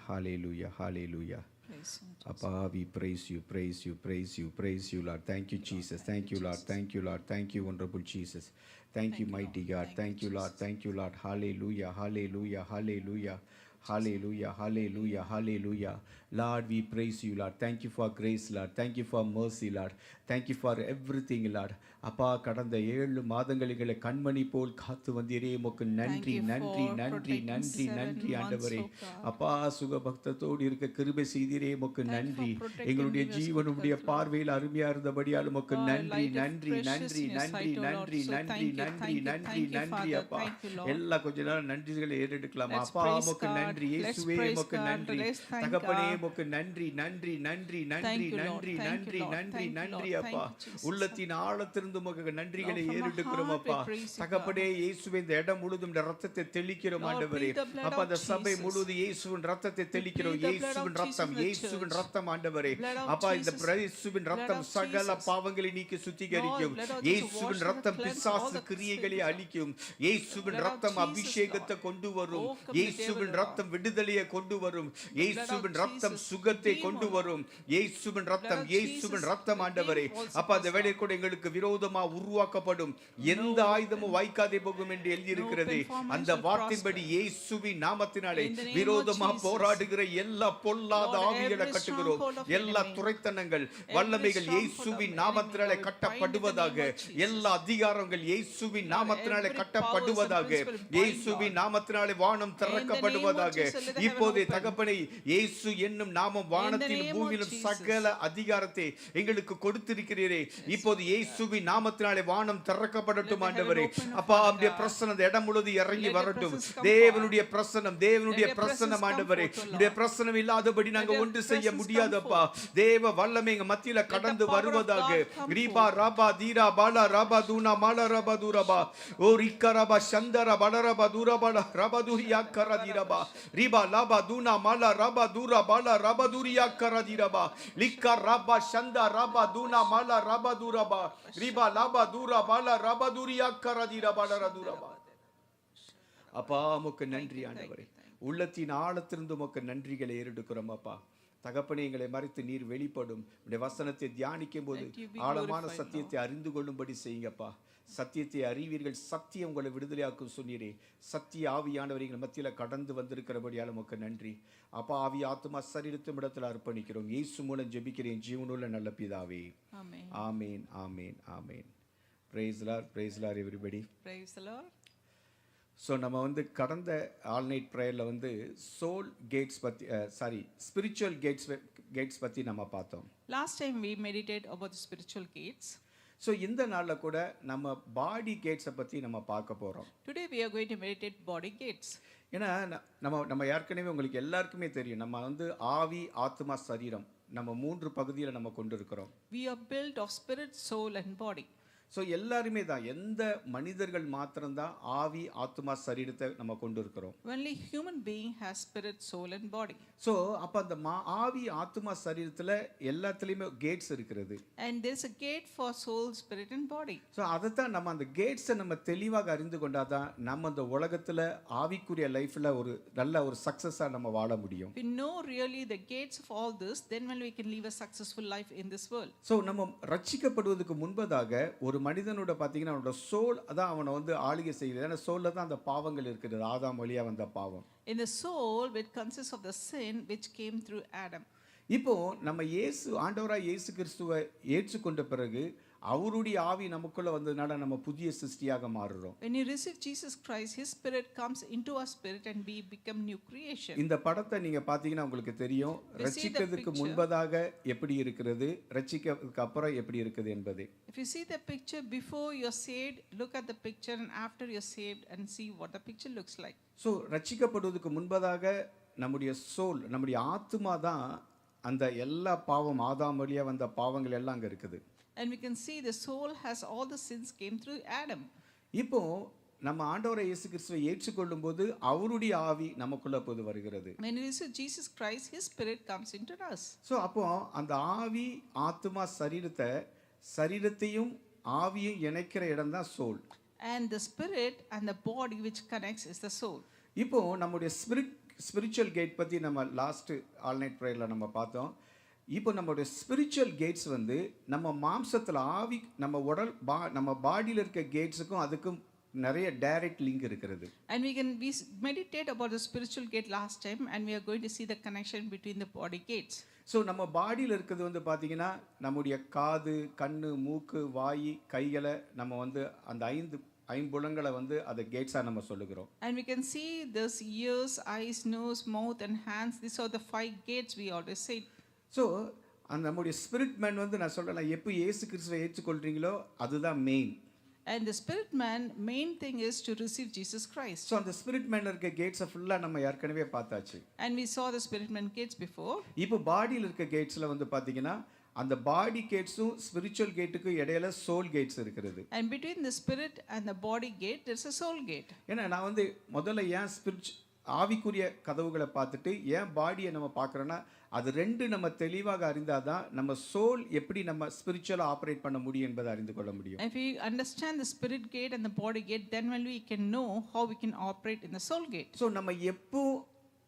hallelujah, hallelujah. Praise you, Jesus. Appa, we praise you, praise you, praise you, praise you, Lord. Thank you, Jesus. Thank you, Lord. Thank you, Lord. Thank you, wonderful Jesus. Thank you, mighty God. Thank you, Lord. Thank you, Lord. Hallelujah, hallelujah, hallelujah. Hallelujah, hallelujah, hallelujah. Lord, we praise you, Lord. Thank you for grace, Lord. Thank you for mercy, Lord. Thank you for everything, Lord. அப்பா, கடந்த 7 மாதங்கள் எங்களை கண்மணி போல் காத்து வந்தீரே, உமக்கு நன்றி நன்றி நன்றி நன்றி நன்றி ஆண்டவரே. அப்பா, சுகபக்தத்தோடு இருக்க கிருபை செய்தீரே, உமக்கு நன்றி. எங்களுடைய ஜீவன் உம்முடைய பார்வையில் அருமையா இருந்தபடியால் உமக்கு நன்றி நன்றி நன்றி நன்றி நன்றி நன்றி நன்றி நன்றி நன்றி. அப்பா, எல்லா கொஞ்ச நேரம் நன்றிகளை ஏறெடுக்கலாம். அப்பா, உமக்கு நன்றி. இயேசுவே, உமக்கு நன்றி. தகப்பனே, உமக்கு நன்றி நன்றி நன்றி நன்றி நன்றி நன்றி நன்றி நன்றி. அப்பா, உள்ளத்தின் ஆழத்திலிருந்து உமக்கு நன்றிகளை ஏறெடுக்கிறோம். அப்பா, தகப்பனே, இயேசுவே, இந்த இடம் முழுதும் ரத்தத்தை தெளிக்கிறோம் ஆண்டவரே. அப்பா, அந்த சபை முழுவதும் இயேசுவின் ரத்தத்தை தெளிக்கிறோம். இயேசுவின் ரத்தம், இயேசுவின் ரத்தம் ஆண்டவரே. அப்பா, இந்த இயேசுவின் ரத்தம் சகல பாவங்களை நீக்கி சுத்திகரிக்கும். இயேசுவின் ரத்தம் பிசாசு கிரியைகளை அழிக்கும். இயேசுவின் ரத்தம் அபிஷேகத்தை கொண்டு வரும். இயேசுவின் ரத்தம் விடுதலையை கொண்டு வரும். இயேசுவின் ரத்தம் சுகத்தை கொண்டு வரும். இயேசுவின் ரத்தம், இயேசுவின் ரத்தம் ஆண்டவரே. அப்பா, அந்த வேளை கூட எங்களுக்கு விரோதமா உருவாக்கப்படும் எந்த ஆயுதமும் வாய்க்காதே போகும் என்று எழுதியிருக்கிறது. அந்த வார்த்தையின்படி இயேசுவின் நாமத்தினாலே விரோதமா போராடுகிற எல்லா பொல்லாத ஆவிகளை கட்டுகிறோம். எல்லா துரைத்தனங்கள், வல்லமைகள் இயேசுவின் நாமத்தினாலே கட்டப்படுவதாக. எல்லா அதிகாரங்கள் இயேசுவின் நாமத்தினாலே கட்டப்படுவதாக. இயேசுவின் நாமத்தினாலே வானம் திறக்கப்படுவதாக. இப்போதே தகப்பனே, இயேசு என்னும் நாமம் வானத்திலும் பூமியிலும் சகல அதிகாரத்தை எங்களுக்கு கொடுத்திருக்கிறீரே. இப்போது இயேசுவின் நாமத்தினாலே வானம் திறக்கப்படட்டும் ஆண்டவரே. அப்பா, அப்படியே பிரசன்னம் இடம் முழுவதும் இறங்கி வரட்டும். தேவனுடைய பிரசன்னம், தேவனுடைய பிரசன்னம் ஆண்டவரே. உடைய பிரசன்னம் இல்லாதபடி நாங்க ஒன்று செய்ய முடியாதப்பா. தேவ வல்லமை எங்க மத்தியில கடந்து வருவதாக. ரீபா ராபா தீரா பாலா ராபா தூனா மாலா ராபா தூரபா ஓ ரிக்கரபா சந்தர பலரபா தூரபா ராபா தூரியா கரதிரபா ரீபா லாபா தூனா மாலா ராபா தூரா பாலா ராபா தூரியா கரதிரபா லிக்கா ராபா சந்தா ராபா தூனா மாலா ராபா தூரபா ரீபா லாபா தூரா பாலா ராபா தூரியா கரதிரபா லரதுரபா. அப்பா, உமக்கு நன்றி ஆண்டவரே. உள்ளத்தின் ஆழத்திலிருந்து உமக்கு நன்றிகளை ஏறெடுக்கிறோம். அப்பா, தகப்பனே, எங்களை மறைத்து நீர் வெளிப்படும். உடைய வசனத்தை தியானிக்கும் போது ஆழமான சத்தியத்தை அறிந்து கொள்ளும்படி செய்யுங்கப்பா. சத்தியத்தை அறிவீர்கள், சத்தியம் உங்களை விடுதலையாக்கும் சொன்னீரே. சத்திய ஆவியானவர் எங்கள் மத்தியில் கடந்து வந்திருக்கிறபடியால் உமக்கு நன்றி. அப்பா, ஆவி ஆத்மா சரீரத்தும் இடத்துல அர்ப்பணிக்கிறோம். இயேசு மூலம் ஜெபிக்கிறேன் ஜீவனுள்ள நல்ல பிதாவே. ஆமேன் ஆமேன் ஆமேன். Praise Lord, praise Lord everybody. Praise the Lord. So நம்ம கடந்த ஆல் நைட் ப்ரேயரில் சோல் கேட்ஸ் பற்றி ஸ்பிரிச்சுவல் கேட்ஸ் பற்றி நம்ம பார்த்தோம். Last time we meditated about the spiritual gates. So இந்த நாளில் கூட நம்ம பாடி கேட்ஸை பற்றி நம்ம பார்க்க போகிறோம். Today we are going to meditate body gates. ஏன்னா நம்ம ஏற்கனவே உங்களுக்கு எல்லாருக்குமே தெரியும், நம்ம ஆவி ஆத்மா சரீரம் நம்ம 3 பகுதியில் நம்ம கொண்டு இருக்கிறோம். We are built of spirit, soul and body. So எல்லாருமே தான், எந்த மனிதர்கள் மாத்திரம்தான் ஆவி ஆத்மா சரீரத்தை நம்ம கொண்டு இருக்கிறோம். Only human being has spirit, soul and body. So அப்போ அந்த ஆவி ஆத்மா சரீரத்தில் எல்லாத்துலேயுமே கேட்ஸ் இருக்கிறது. And there is a gate for soul, spirit and body. So அதைத்தான் நம்ம அந்த கேட்ஸை நம்ம தெளிவாக அறிந்து கொண்டாதான் நம்ம அந்த உலகத்தில் ஆவிக்குரிய லைஃப்பில் ஒரு நல்ல ஒரு சக்ஸஸாக நம்ம வாழ முடியும். We know really the gates of all this, then when we can live a successful life in this world. So நம்ம ரட்சிக்கப்படுவதற்கு முன்பதாக ஒரு மனிதனோட பார்த்தீங்கன்னா அவனோட சோல் அதான் அவனை ஆளுகை செய்கிறது. ஏன்னா சோலில் தான் அந்த பாவங்கள் இருக்கிறது, ஆதாம் வழியாக வந்த பாவம். In the soul which consists of the sin which came through Adam. இப்போ நம்ம ஆண்டவராக இயேசு கிறிஸ்துவை ஏற்றுக்கொண்ட பிறகு அவருடைய ஆவி நமக்குள்ள வந்ததுனால நம்ம புதிய சிருஷ்டியாக மாறுறோம். When you receive Jesus Christ, his spirit comes into our spirit and we become new creation. இந்த படத்தை நீங்க பாத்தீங்கன்னா உங்களுக்கு தெரியும், ரட்சிக்கிறதுக்கு முன்பதாக எப்படி இருக்கிறது, ரட்சிக்கிறதுக்கு அப்புறம் எப்படி இருக்குது என்பது. If you see the picture before you're saved, look at the picture, and after you're saved and see what the picture looks like. So ரட்சிக்கப்படுவதற்கு முன்பதாக நம்முடைய சோல், நம்முடைய ஆத்மா தான் அந்த எல்லா பாவம் ஆதாம் வழியா வந்த பாவங்கள் எல்லாம் அங்க இருக்குது. And we can see the soul has all the sins came through Adam. இப்போ நம்ம ஆண்டவரை இயேசு கிறிஸ்துவை ஏற்றுக்கொள்ளும்போது அவருடைய ஆவி நமக்குள்ள போது வருகிறது. When we receive Jesus Christ, his spirit comes into us. So அப்போ அந்த ஆவி ஆத்மா சரீரத்தையும் ஆவியும் இணைக்கிற இடம் தான் soul. And the spirit and the body which connects is the soul. இப்போ நம்முடைய ஸ்பிரிச்சுவல் கேட் பற்றி நம்ம லாஸ்ட்டு ஆல் நைட் ப்ரேயரில் நம்ம பார்த்தோம். இப்போ நம்மளுடைய ஸ்பிரிச்சுவல் கேட்ஸ் வந்து நம்ம மாம்சத்தில் ஆவி நம்ம உடல் நம்ம பாடியில் இருக்க கேட்ஸுக்கும் அதுக்கும் நிறைய டைரக்ட் லிங்க் இருக்கிறது. And we meditate about the spiritual gate last time, and we are going to see the connection between the body gates. So நம்ம பாடியில் இருக்கிறது வந்து பார்த்தீங்கன்னா நம்முடைய காது, கண்ணு, மூக்கு, வாய், கைகளை நம்ம வந்து அந்த ஐம்புலங்களை வந்து அதை கேட்ஸாக நம்ம சொல்லுகிறோம். And we can see this ears, eyes, nose, mouth and hands. These are the 5 gates we always say. So அந்த நம்முடைய ஸ்பிரிட் மேன் வந்து நான் சொல்கிறேன், எப்போ இயேசு கிறிஸ்துவை ஏற்றுக்கொள்கிறீங்களோ அதுதான் main. And the spirit man, main thing is to receive Jesus Christ. So அந்த ஸ்பிரிட் மேனில் இருக்க கேட்ஸை ஃபுல்லாக நம்ம ஏற்கனவே பார்த்தாச்சு. And we saw the spirit man gates before. இப்போ பாடியில் இருக்க கேட்ஸில் வந்து பார்த்தீங்கன்னா அந்த பாடி கேட்ஸும் ஸ்பிரிச்சுவல் கேட்டுக்கும் இடையில சோல் கேட்ஸ் இருக்கிறது. And between the spirit and the body gate there's a soul gate. ஏன்னா நான் வந்து முதல்ல ஏன் ஆவிக்குரிய கதவுகளை பார்த்துட்டு ஏன் பாடியை நம்ம பார்க்குறோன்னா அது ரெண்டு நம்ம தெளிவாக அறிந்தாதான் நம்ம சோல் எப்படி நம்ம ஸ்பிரிச்சுவலாக ஆப்ரேட் பண்ண முடியும் என்பதை அறிந்து கொள்ள முடியும். If we understand the spirit gate and the body gate, then when we can know how we can operate in the soul gate. So நம்ம எப்போ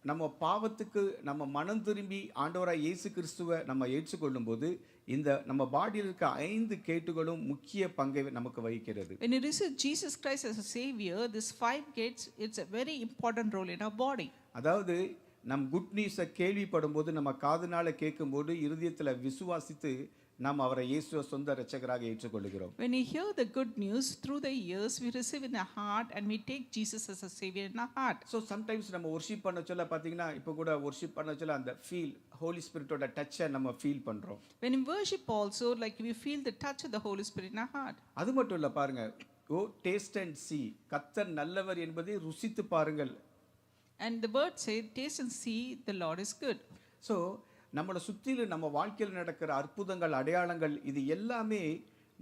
நம்ம பாவத்துக்கு நம்ம மனம் திரும்பி ஆண்டவராய் இயேசு கிறிஸ்துவை நம்ம ஏற்றுக்கொள்ளும் போது இந்த நம்ம பாடியில் இருக்க 5 கேட்டுகளும் முக்கிய பங்கை நமக்கு வகிக்கிறது. When you receive Jesus Christ as a savior, this 5 gates, it's a very important role in our body. அதாவது நம் குட் நியூஸை கேள்விப்படும் போது நம்ம காதுனால கேட்கும்போது இருதயத்தில் விசுவாசித்து நாம் அவரை இயேசுவை சொந்த இரட்சகராக ஏற்றுக்கொள்கிறோம். When we hear the good news through the ears, we receive in our heart and we take Jesus as a savior in our heart. So sometimes நம்ம ஒர்ஷிப் பண்ண சொல்ல பார்த்தீங்கன்னா இப்போ கூட ஒர்ஷிப் பண்ண சொல்ல அந்த ஃபீல் ஹோலி ஸ்பிரிட்டோட டச்சை நம்ம ஃபீல் பண்ணுறோம். When we worship also, like we feel the touch of the Holy Spirit in our heart. அது மட்டும் இல்லை, பாருங்க, ஓ டேஸ்ட் அண்ட் see, கர்த்தர் நல்லவர் என்பதை ருசித்து பாருங்கள். And the word says, taste and see the Lord is good. So நம்மளை சுற்றிலும் நம்ம வாழ்க்கையில் நடக்கிற அற்புதங்கள், அடையாளங்கள், இது எல்லாமே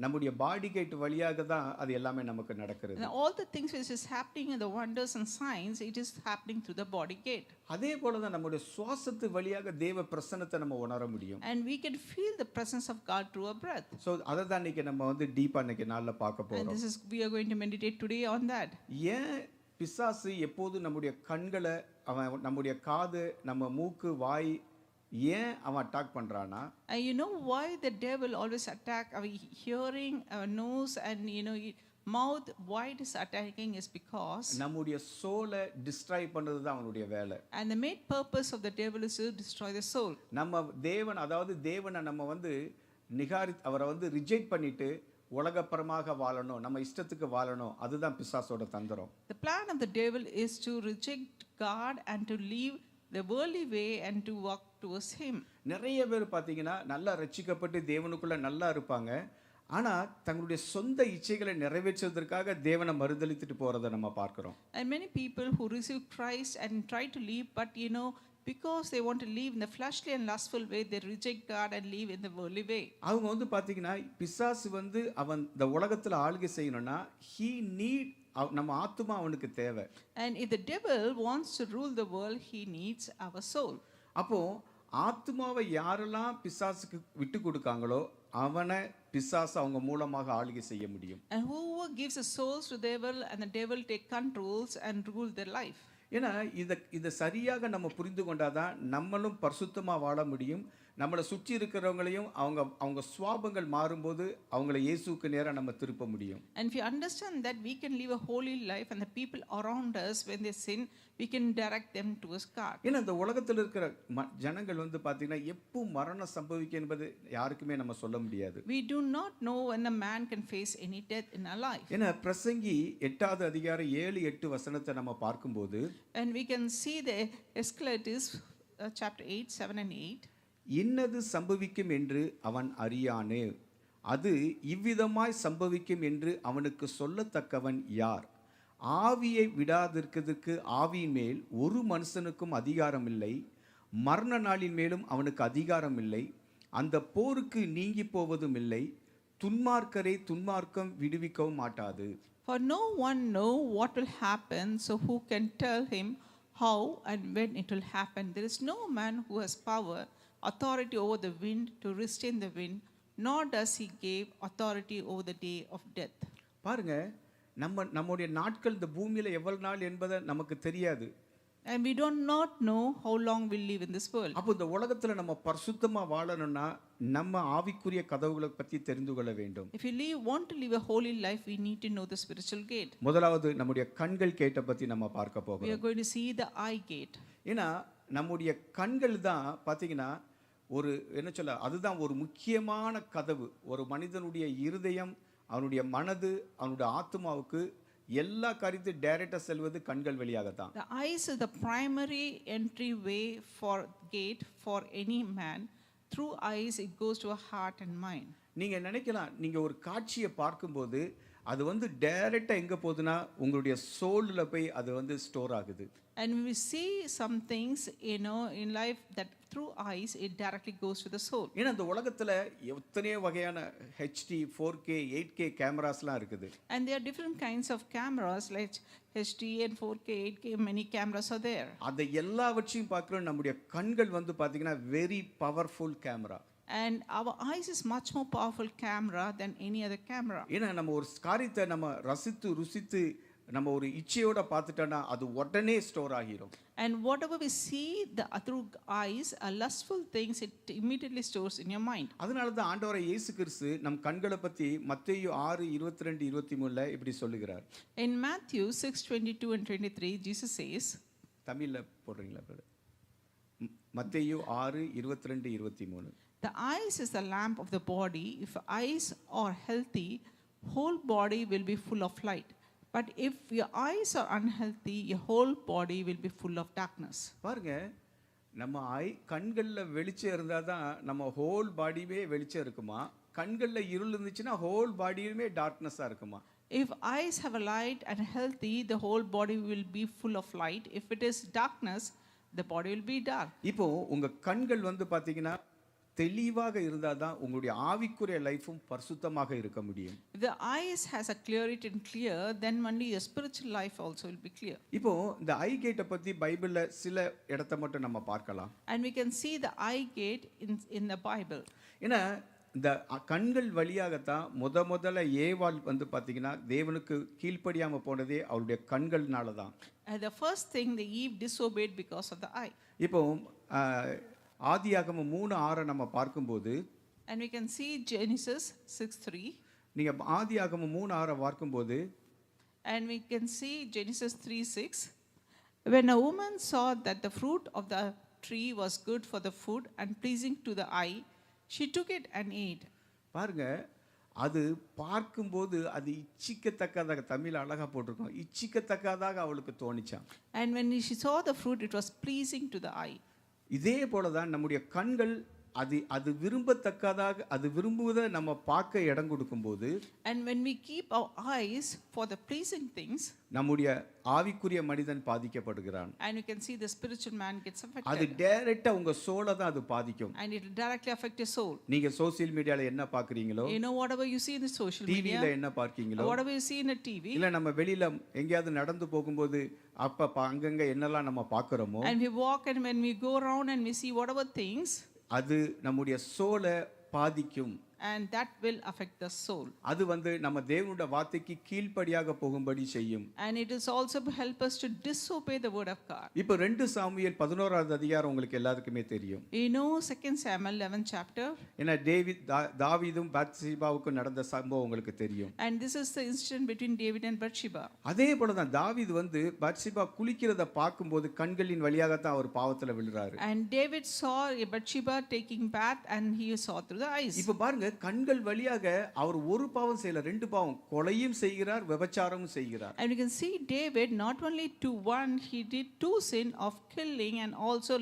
நம்முடைய பாடி கேட் வழியாக தான் அது எல்லாமே நமக்கு நடக்கிறது. And all the things which is happening in the wonders and signs, it is happening through the body gate. அதே போல தான் நம்முடைய சுவாசத்து வழியாக தேவ பிரசன்னத்தை நம்ம உணர முடியும். And we can feel the presence of God through our breath. So அதை தான் இன்னைக்கு நம்ம வந்து டீப்பாக இன்னைக்கு நாளில் பார்க்க And போகிறோம். this is, we are going to meditate today on that. ஏன் பிசாசு எப்போது நம்முடைய கண்களை, அவன் நம்முடைய காது, நம்ம மூக்கு, வாய், ஏன் அவன் அட்டாக் பண்ணுறான்னா, And you know why the devil always attack our hearing, our nose and mouth? Why it is attacking is because நம்முடைய சோலை டிஸ்ட்ராய் பண்ணுறது தான் அவனுடைய வேலை. and the main purpose of the devil is to destroy the soul. நம்ம தேவன், அதாவது தேவனை நம்ம வந்து அவரை வந்து ரிஜெக்ட் பண்ணிட்டு உலகப்பரமாக வாழணும், நம்ம இஷ்டத்துக்கு வாழணும், அதுதான் பிசாசோட தந்திரம். The plan of the devil is to reject God and to leave the worldly way and to walk towards him. நிறைய பேர் பார்த்தீங்கன்னா நல்லா ரட்சிக்கப்பட்டு தேவனுக்குள்ள நல்லா இருப்பாங்க, ஆனால் தங்களுடைய சொந்த இச்சைகளை நிறைவேற்றுவதற்காக தேவனை மறுதலித்துட்டு போகிறத நம்ம பார்க்குறோம். And many people who receive Christ and try to leave, but because they want to live in the fleshly and lustful way, they reject God and live in the worldly way. அவங்க வந்து பார்த்தீங்கன்னா பிசாசு வந்து அவன் இந்த உலகத்தில் ஆளுகை செய்யணும்னா he need நம்ம ஆத்துமா அவனுக்கு தேவை. And if the devil wants to rule the world, he needs our soul. அப்போ ஆத்துமாவை யாரெல்லாம் பிசாசுக்கு விட்டு கொடுக்காங்களோ அவனை பிசாசு அவங்க மூலமாக ஆளுகை செய்ய முடியும். And whoever gives the souls to the devil, and the devil take controls and rule their life. ஏன்னா இதை சரியாக நம்ம புரிந்து கொண்டாதான் நம்மளும் பரிசுத்தமாக வாழ முடியும். நம்மளை சுற்றி இருக்கிறவங்களையும் அவங்க சுவாபங்கள் மாறும்போது அவங்கள இயேசுவுக்கு நேராக நம்ம திருப்ப முடியும். And if you understand that we can live a holy life, and the people around us when they sin, we can direct them towards God. ஏன்னா இந்த உலகத்தில் இருக்கிற ஜனங்கள் வந்து பார்த்தீங்கன்னா எப்போ மரணம் சம்பவிக்கும் என்பது யாருக்குமே நம்ம சொல்ல முடியாது. We do not know when a man can face any death in our life. ஏன்னா பிரசங்கி 8வது அதிகாரம் 7-8 வசனத்தை நம்ம பார்க்கும்போது, and we can see the Escalatus chapter 8, 7 and 8. இன்னது சம்பவிக்கும் என்று அவன் அறியானே, அது இவ்விதமாய் சம்பவிக்கும் என்று அவனுக்கு சொல்லத்தக்கவன் யார்? ஆவியை விடாதிருக்கிறதுக்கு ஆவியின் மேல் ஒரு மனுஷனுக்கும் அதிகாரம் இல்லை, மரண நாளின் மேலும் அவனுக்கு அதிகாரம் இல்லை, அந்த போருக்கு நீங்கி போவதும் இல்லை, துன்மார்க்கரை துன்மார்க்கம் விடுவிக்கவும் மாட்டாது. For no one know what will happen, so who can tell him how and when it will happen? There is no man who has power, authority over the wind to restrain the wind, nor does he give authority over the day of death. பாருங்க, நம்முடைய நாட்கள் இந்த பூமியில் எவ்வளவு நாள் என்பதை நமக்கு தெரியாது. And we do not know how long we'll live in this world. அப்போ இந்த உலகத்துல நம்ம பரிசுத்தமா வாழணும்னா நம்ம ஆவிக்குரிய கதவுகளை பத்தி தெரிந்து கொள்ள வேண்டும். If you want to live a holy life, we need to know the spiritual gate. முதலாவது நம்முடைய கண்கள் கேட்ட பத்தி நம்ம பார்க்க We போகிறோம். are going to see the eye gate. ஏன்னா நம்முடைய கண்கள் தான் பாத்தீங்கன்னா ஒரு என்ன சொல்ல அதுதான் ஒரு முக்கியமான கதவு. ஒரு மனிதனுடைய இருதயம், அவனுடைய மனது, அவனுடைய ஆத்மாவுக்கு எல்லா காரியத்தையும் டைரக்டா செல்வது கண்கள் வழியாக தான். The eyes is the primary entryway for gate for any man. Through eyes it goes to a heart and mind. நீங்க நினைக்கலாம், நீங்க ஒரு காட்சியை பார்க்கும்போது அது வந்து டைரக்டா எங்க போகுதுன்னா உங்களுடைய சோல்ல போய் அது வந்து ஸ்டோர் ஆகுது. And when we see some things, in life that through eyes, it directly goes to the soul. ஏன்னா இந்த உலகத்துல எத்தனையோ வகையான HD, 4K, 8K கேமராஸ்லாம் இருக்குது. And there are different kinds of cameras like HD and 4K, 8K, many cameras are there. அதை எல்லாவற்றையும் பார்க்குற நம்முடைய கண்கள் வந்து பாத்தீங்கன்னா very powerful camera. And our eyes is much more powerful camera than any other camera. ஏன்னா நம்ம ஒரு காரியத்தை நம்ம ரசித்து ருசித்து நம்ம ஒரு இச்சையோட பார்த்துட்டோம்னா அது உடனே ஸ்டோர் ஆகிரும். And whatever we see through eyes, lustful things, it immediately stores in your mind. அதனால தான் ஆண்டவராகிய இயேசு கிறிஸ்து நம் கண்களை பத்தி மத்தேயு 6:22-23 இப்படி சொல்லுகிறார். In Matthew 6:22 and 23, Jesus says, தமிழ்ல போடுறீங்களா brother? மத்தேயு 6:22-23. the eyes is the lamp of the body. If eyes are healthy, whole body will be full of light. But if your eyes are unhealthy, your whole body will be full of darkness. பாருங்க, நம்ம கண்கள்ல வெளிச்சம் இருந்தா தான் நம்ம whole பாடியே வெளிச்சம் இருக்குமா? கண்கள்ல இருள் இருந்துச்சுன்னா ஹோல் பாடியுமே டார்க்னஸா இருக்குமா? If eyes have a light and healthy, the whole body will be full of light. If it is darkness, the body will be dark. இப்போ உங்க கண்கள் வந்து பாத்தீங்கன்னா தெளிவாக இருந்தா தான் உங்களுடைய ஆவிக்குரிய லைஃபும் பரிசுத்தமாக இருக்க முடியும். If the eyes has a clarity and clear, then only your spiritual life also will be clear. இப்போ இந்த ஐ கேட்ட பத்தி பைபிள்ல சில இடத்தை மட்டும் நம்ம பார்க்கலாம். And we can see the eye gate in the Bible. ஏன்னா இந்த கண்கள் வழியாகத்தான் முதல்ல ஏவாள் வந்து பாத்தீங்கன்னா தேவனுக்கு கீழ்ப்படியாம போனதே அவருடைய கண்கள்னால தான். The first thing, the Eve disobeyed because of the eye. இப்போ ஆதியாகமம் 3:6 நம்ம பார்க்கும்போது And we can see Genesis 6:3. நீங்க ஆதியாகமம் 3:6 பார்க்கும்போது And we can see Genesis 3:6. When a woman saw that the fruit of the tree was good for the food and pleasing to the eye, she took it and ate. பாருங்க, அது பார்க்கும்போது அது இச்சிக்கத்தக்கதாக, தமிழ் அழகா போட்டிருக்கோம், இச்சிக்கத்தக்கதாக அவளுக்கு தோணிச்சான். And when she saw the fruit, it was pleasing to the eye. இதே போல தான் நம்முடைய கண்கள் அது விரும்பத்தக்கதாக, அது விரும்புவதை நம்ம பார்க்க இடம் கொடுக்கும்போது, and when we keep our eyes for the pleasing things, நம்முடைய ஆவிக்குரிய மனிதன் பாதிக்கப்படுகிறான். and you can see the spiritual man gets affected. அது டைரக்டா உங்க சோலை தான் அது பாதிக்கும். And it will directly affect your soul. நீங்க சோசியல் மீடியால என்ன பார்க்கறீங்களோ, whatever you see in the social டிவில media, என்ன பார்க்கீங்களோ, whatever you see in the TV, இல்ல நம்ம வெளியில எங்கயாவது நடந்து போகும்போது அப்ப அங்கங்க என்னெல்லாம் நம்ம பார்க்கறோமோ, and we walk and when we go around and we see whatever things, அது நம்முடைய சோலை பாதிக்கும். and that will affect the soul. அது வந்து நம்ம தேவனுடைய வார்த்தைக்கு கீழ்ப்படியாக போகும்படி செய்யும். And it is also to help us to disobey the word of God. இப்போ 2 சாமுவேல் 11வது அதிகாரம் உங்களுக்கு எல்லாருக்குமே தெரியும். 2 Samuel 11th chapter. ஏன்னா தாவீதும் பத்சிபாவுக்கும் நடந்த சம்பவம் உங்களுக்கு தெரியும். And this is the incident between David and Bathsheba. அதே போல தான் தாவீது வந்து பத்சிபா குளிக்கிறத பார்க்கும்போது கண்களின் வழியாக தான் அவர் பாவத்துல விழுறாரு. And David saw Bathsheba taking bath and he saw through the eyes. இப்போ பாருங்க, கண்கள் வழியாக அவர் ஒரு பாவம் செய்யல, 2 பாவம், கொலையும் செய்கிறார், விபச்சாரமும் செய்கிறார். And you can see David not only to one, he did 2 sin of killing and also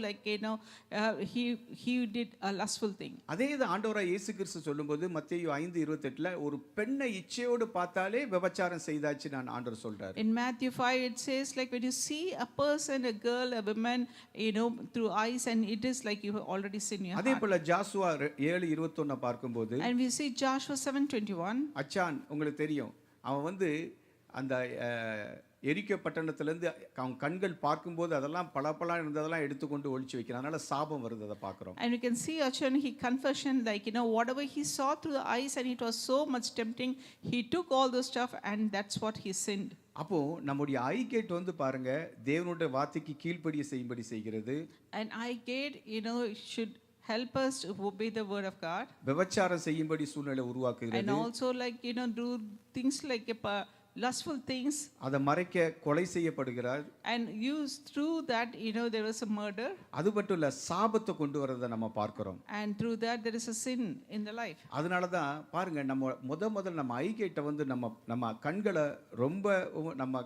he did a lustful thing. அதே இது ஆண்டவராகிய இயேசு கிறிஸ்து சொல்லும்போது மத்தேயு 5:28 ஒரு பெண்ணை இச்சையோடு பார்த்தாலே விபச்சாரம் செய்தாச்சு நான் ஆண்டவர் சொல்றாரு. In Matthew 5 it says like when you see a person, a girl, a woman, through eyes, and it is like you have already sinned your heart. அதே போல ஜாசுவா 7:21 பார்க்கும்போது, And we see Joshua 7:21. அச்சான் உங்களுக்கு தெரியும், அவன் வந்து அந்த எரிக்கோ பட்டணத்திலிருந்து அவன் கண்கள் பார்க்கும்போது அதெல்லாம் பளபளன்னு இருந்ததெல்லாம் எடுத்துக்கொண்டு ஒளிச்சு வைக்கிறான். அதனால சாபம் வருது, அதை பார்க்கிறோம். And you can see Achan, he confession like whatever he saw through the eyes and it was so much tempting, he took all those stuff and that's what he sinned. அப்போ நம்முடைய ஐ கேட் வந்து பாருங்க தேவனுடைய வார்த்தைக்கு கீழ்ப்படிய செய்யும்படி செய்கிறது. And eye gate, should help us to obey the word of God. விபச்சாரம் செய்யும்படி சூழ்நிலை உருவாக்குகிறது. And also do things like lustful things. அதை மறைக்க கொலை செய்யப்படுகிறார். And through that, there was a murder. அது மட்டும் இல்ல சாபத்தை கொண்டு வரதை நம்ம பார்க்கிறோம். And through that there is a sin in the life. அதனால தான் பாருங்க நம்ம முதல்ல நம்ம ஐ கேட்டை வந்து நம்ம கண்களை ரொம்ப நம்ம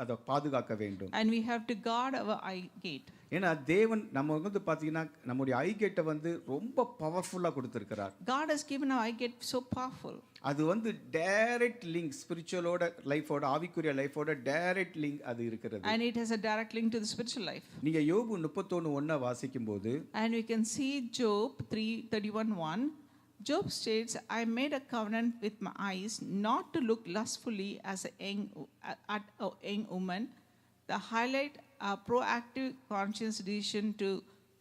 அதை பாதுகாக்க வேண்டும். And we have to guard our eye gate. ஏன்னா தேவன் நம்ம வந்து பார்த்தீங்கன்னா நம்முடைய ஐ கேட்டை வந்து ரொம்ப பவர்ஃபுல்லாக கொடுத்துருக்கிறார். God has given our eye gate so powerful. அது வந்து டைரக்ட் லிங்க் ஸ்பிரிச்சுவலோட லைஃபோட ஆவிக்குரிய லைஃபோட டைரக்ட் லிங்க் அது இருக்கிறது. And it has a direct link to the spiritual life. நீங்க யோபு 31:1 வாசிக்கும்போது And we can see Job 3:31:1. Job states, I made a covenant with my eyes not to look lustfully at a young woman. The highlight a proactive conscious decision to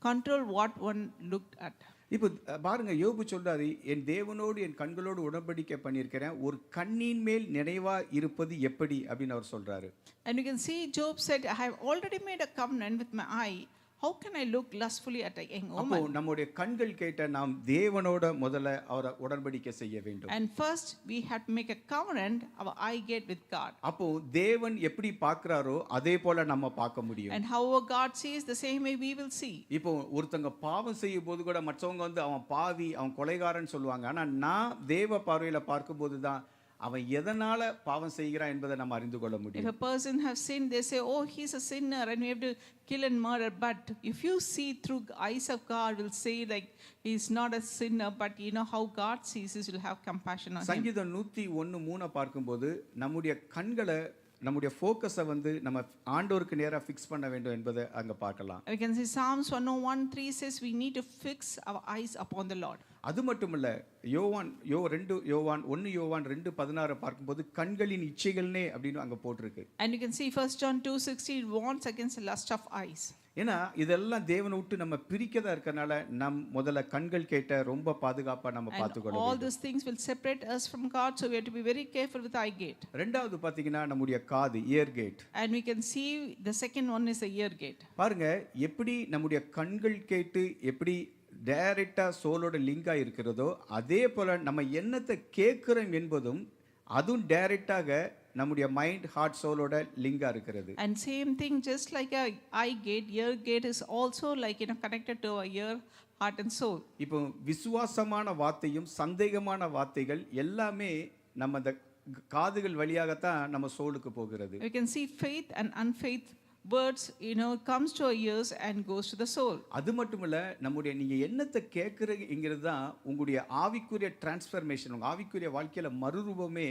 control what one looked at. இப்போ பாருங்க யோபு சொல்றாரு, என் தேவனோடு என் கண்களோடு உடன்படிக்கை பண்ணியிருக்கிறேன், ஒரு கண்ணின் மேல் நினைவா இருப்பது எப்படி அப்படின்னு அவர் சொல்றாரு. And you can see Job said, I have already made a covenant with my eye. How can I look lustfully at a young woman? அப்போ நம்முடைய கண்கள் கேட்ட நாம் தேவனோட முதல்ல அவரை உடன்படிக்கை செய்ய வேண்டும். And first we have to make a covenant our eye gate with God. அப்போ தேவன் எப்படி பார்க்கறாரோ அதே போல நம்ம பார்க்க முடியும். And however God sees, the same way we will see. இப்போ ஒருத்தங்க பாவம் செய்யும் போது கூட மற்றவங்க வந்து அவன் பாவி அவன் கொலைகாரன் சொல்லுவாங்க. ஆனா நான் தேவ பார்வையில பார்க்கும்போது தான் அவன் எதனால பாவம் செய்கிறான் என்பதை நம்ம அறிந்து கொள்ள முடியும். If a person has sinned, they say, oh, he's a sinner and we have to kill and murder. But if you see through eyes of God, will say like he's not a sinner, but how God sees us, will have compassion on him. சங்கீதம் 101:3 பார்க்கும்போது நம்முடைய கண்களை நம்முடைய ஃபோக்கஸை வந்து நம்ம ஆண்டவருக்கு நேரா fix பண்ண வேண்டும் என்பதை அங்க பார்க்கலாம். We can see Psalms 101:3 says we need to fix our eyes upon the Lord. அது மட்டும் இல்ல யோவான் 2:16 பார்க்கும்போது கண்களின் இச்சைகள்னே அப்படின்னு அங்க போட்டிருக்கு. And you can see 1 John 2:16 warns against the lust of eyes. ஏன்னா இதெல்லாம் தேவனை விட்டு நம்ம பிரிக்கதா இருக்கனால நம் முதல்ல கண்கள் கேட்ட ரொம்ப பாதுகாப்பா நம்ம பார்த்துக்கொள்ள வேண்டும். All these things will separate us from God, so we have to be very careful with eye gate. ரெண்டாவது பாத்தீங்கன்னா நம்முடைய காது ear gate. And we can see the second one is the ear gate. பாருங்க எப்படி நம்முடைய கண்கள் கேட்டு எப்படி டைரக்டா சோலோட லிங்கா இருக்கிறதோ அதே போல நம்ம என்னத்தை கேட்கிறோம் என்பதும் அதுவும் டைரக்டாக நம்முடைய மைண்ட் ஹார்ட் சோலோட லிங்கா இருக்கிறது. And same thing, just like a eye gate, ear gate is also like connected to our ear, heart and soul. இப்போ விசுவாசமான வார்த்தையும் சந்தேகமான வார்த்தைகள் எல்லாமே நம்ம அந்த காதுகள் வழியாகத்தான் நம்ம சோலுக்கு போகிறது. We can see faith and unfaith words comes to our ears and goes to the soul. அது மட்டும் இல்ல நம்முடைய நீங்க என்னத்தை கேட்கறீங்கிறது தான் உங்களுடைய ஆவிக்குரிய டிரான்ஸ்ஃபர்மேஷன், உங்க ஆவிக்குரிய வாழ்க்கையில மறுரூபமே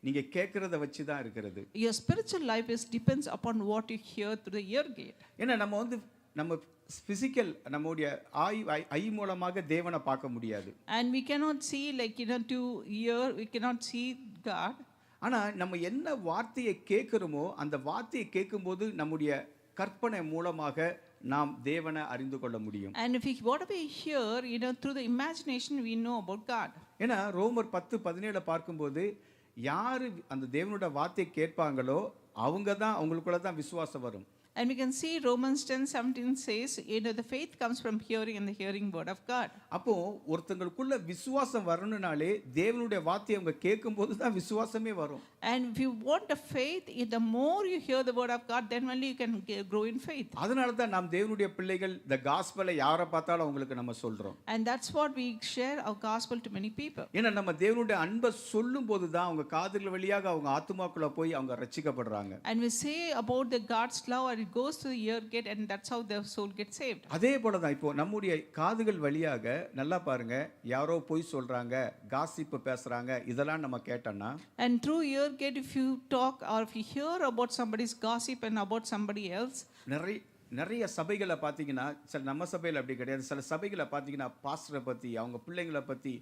நீங்க கேட்கறத வச்சு தான் இருக்கிறது. Your spiritual life depends upon what you hear through the ear gate. ஏன்னா நம்ம பிசிக்கல் நம்முடைய ஐ மூலமாக தேவனை பார்க்க முடியாது. And we cannot see to ear, we cannot see God. ஆனா நம்ம என்ன வார்த்தையை கேட்கிறோமோ அந்த வார்த்தையை கேட்கும்போது நம்முடைய கற்பனை மூலமாக நாம் தேவனை அறிந்து கொள்ள முடியும். And if what we hear through the imagination we know about God. ஏன்னா ரோமர் 10:17 பார்க்கும்போது யாரு அந்த தேவனோட வார்த்தையை கேட்பாங்களோ அவங்களுக்குள்ள தான் விசுவாசம் வரும். And we can see Romans 10:17 says, the faith comes from hearing and the hearing word of God. அப்போ ஒருத்தங்களுக்குள்ள விசுவாசம் வரணும்னாலே தேவனுடைய வார்த்தையை அவங்க கேட்கும்போது தான் விசுவாசமே வரும். And if you want the faith, the more you hear the word of God, then only you can grow in faith. அதனால தான் நாம் தேவனுடைய பிள்ளைகள் the gospel யாரை பார்த்தாலும் அவங்களுக்கு நம்ம சொல்றோம். And that's what we share our gospel to many people. ஏன்னா நம்ம தேவனுடைய அன்பை சொல்லும்போது தான் அவங்க காதுகள் வழியாக அவங்க ஆத்துமாக்குள்ள போய் அவங்க ரட்சிக்கப்படுறாங்க. And we say about the God's love, and it goes to the ear gate, and that's how the soul gets saved. அதே போல தான் இப்போ நம்முடைய காதுகள் வழியாக நல்லா பாருங்க யாரோ போய் சொல்றாங்க, காசிப் பேசுறாங்க, இதெல்லாம் நம்ம கேட்டோம்னா and through ear gate, if you talk or if you hear about somebody's gossip and about somebody else, நிறைய சபைகளை பார்த்தீங்கன்னா சில நம்ம சபையில் அப்படி கிடையாது. சில சபைகளை பார்த்தீங்கன்னா பாஸ்டரை பற்றி அவங்க பிள்ளைங்களை பற்றி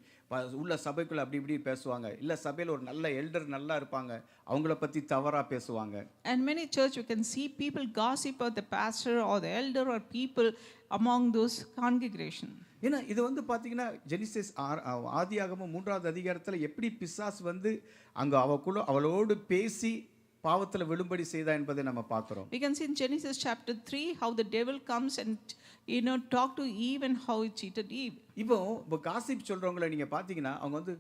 உள்ள சபைக்குள்ள அப்படி இப்படி பேசுவாங்க. இல்லை சபையில் ஒரு நல்ல எல்டர் நல்லா இருப்பாங்க, அவங்கள பற்றி தவறாக பேசுவாங்க. And many church you can see people gossip about the pastor or the elder or people among those congregation. ஏன்னா இது வந்து பார்த்தீங்கன்னா ஜெனிசிஸ் ஆதியாகமம் 3வது அதிகாரத்தில் எப்படி பிசாசு வந்து அங்கே அவளோடு பேசி பாவத்துல விழும்படி செய்தா என்பதை நம்ம பார்க்கிறோம். We can see in Genesis chapter 3 how the devil comes and talk to Eve and how he cheated Eve. இப்போ காசிப் சொல்றவங்கள நீங்க பாத்தீங்கன்னா அவங்க வந்து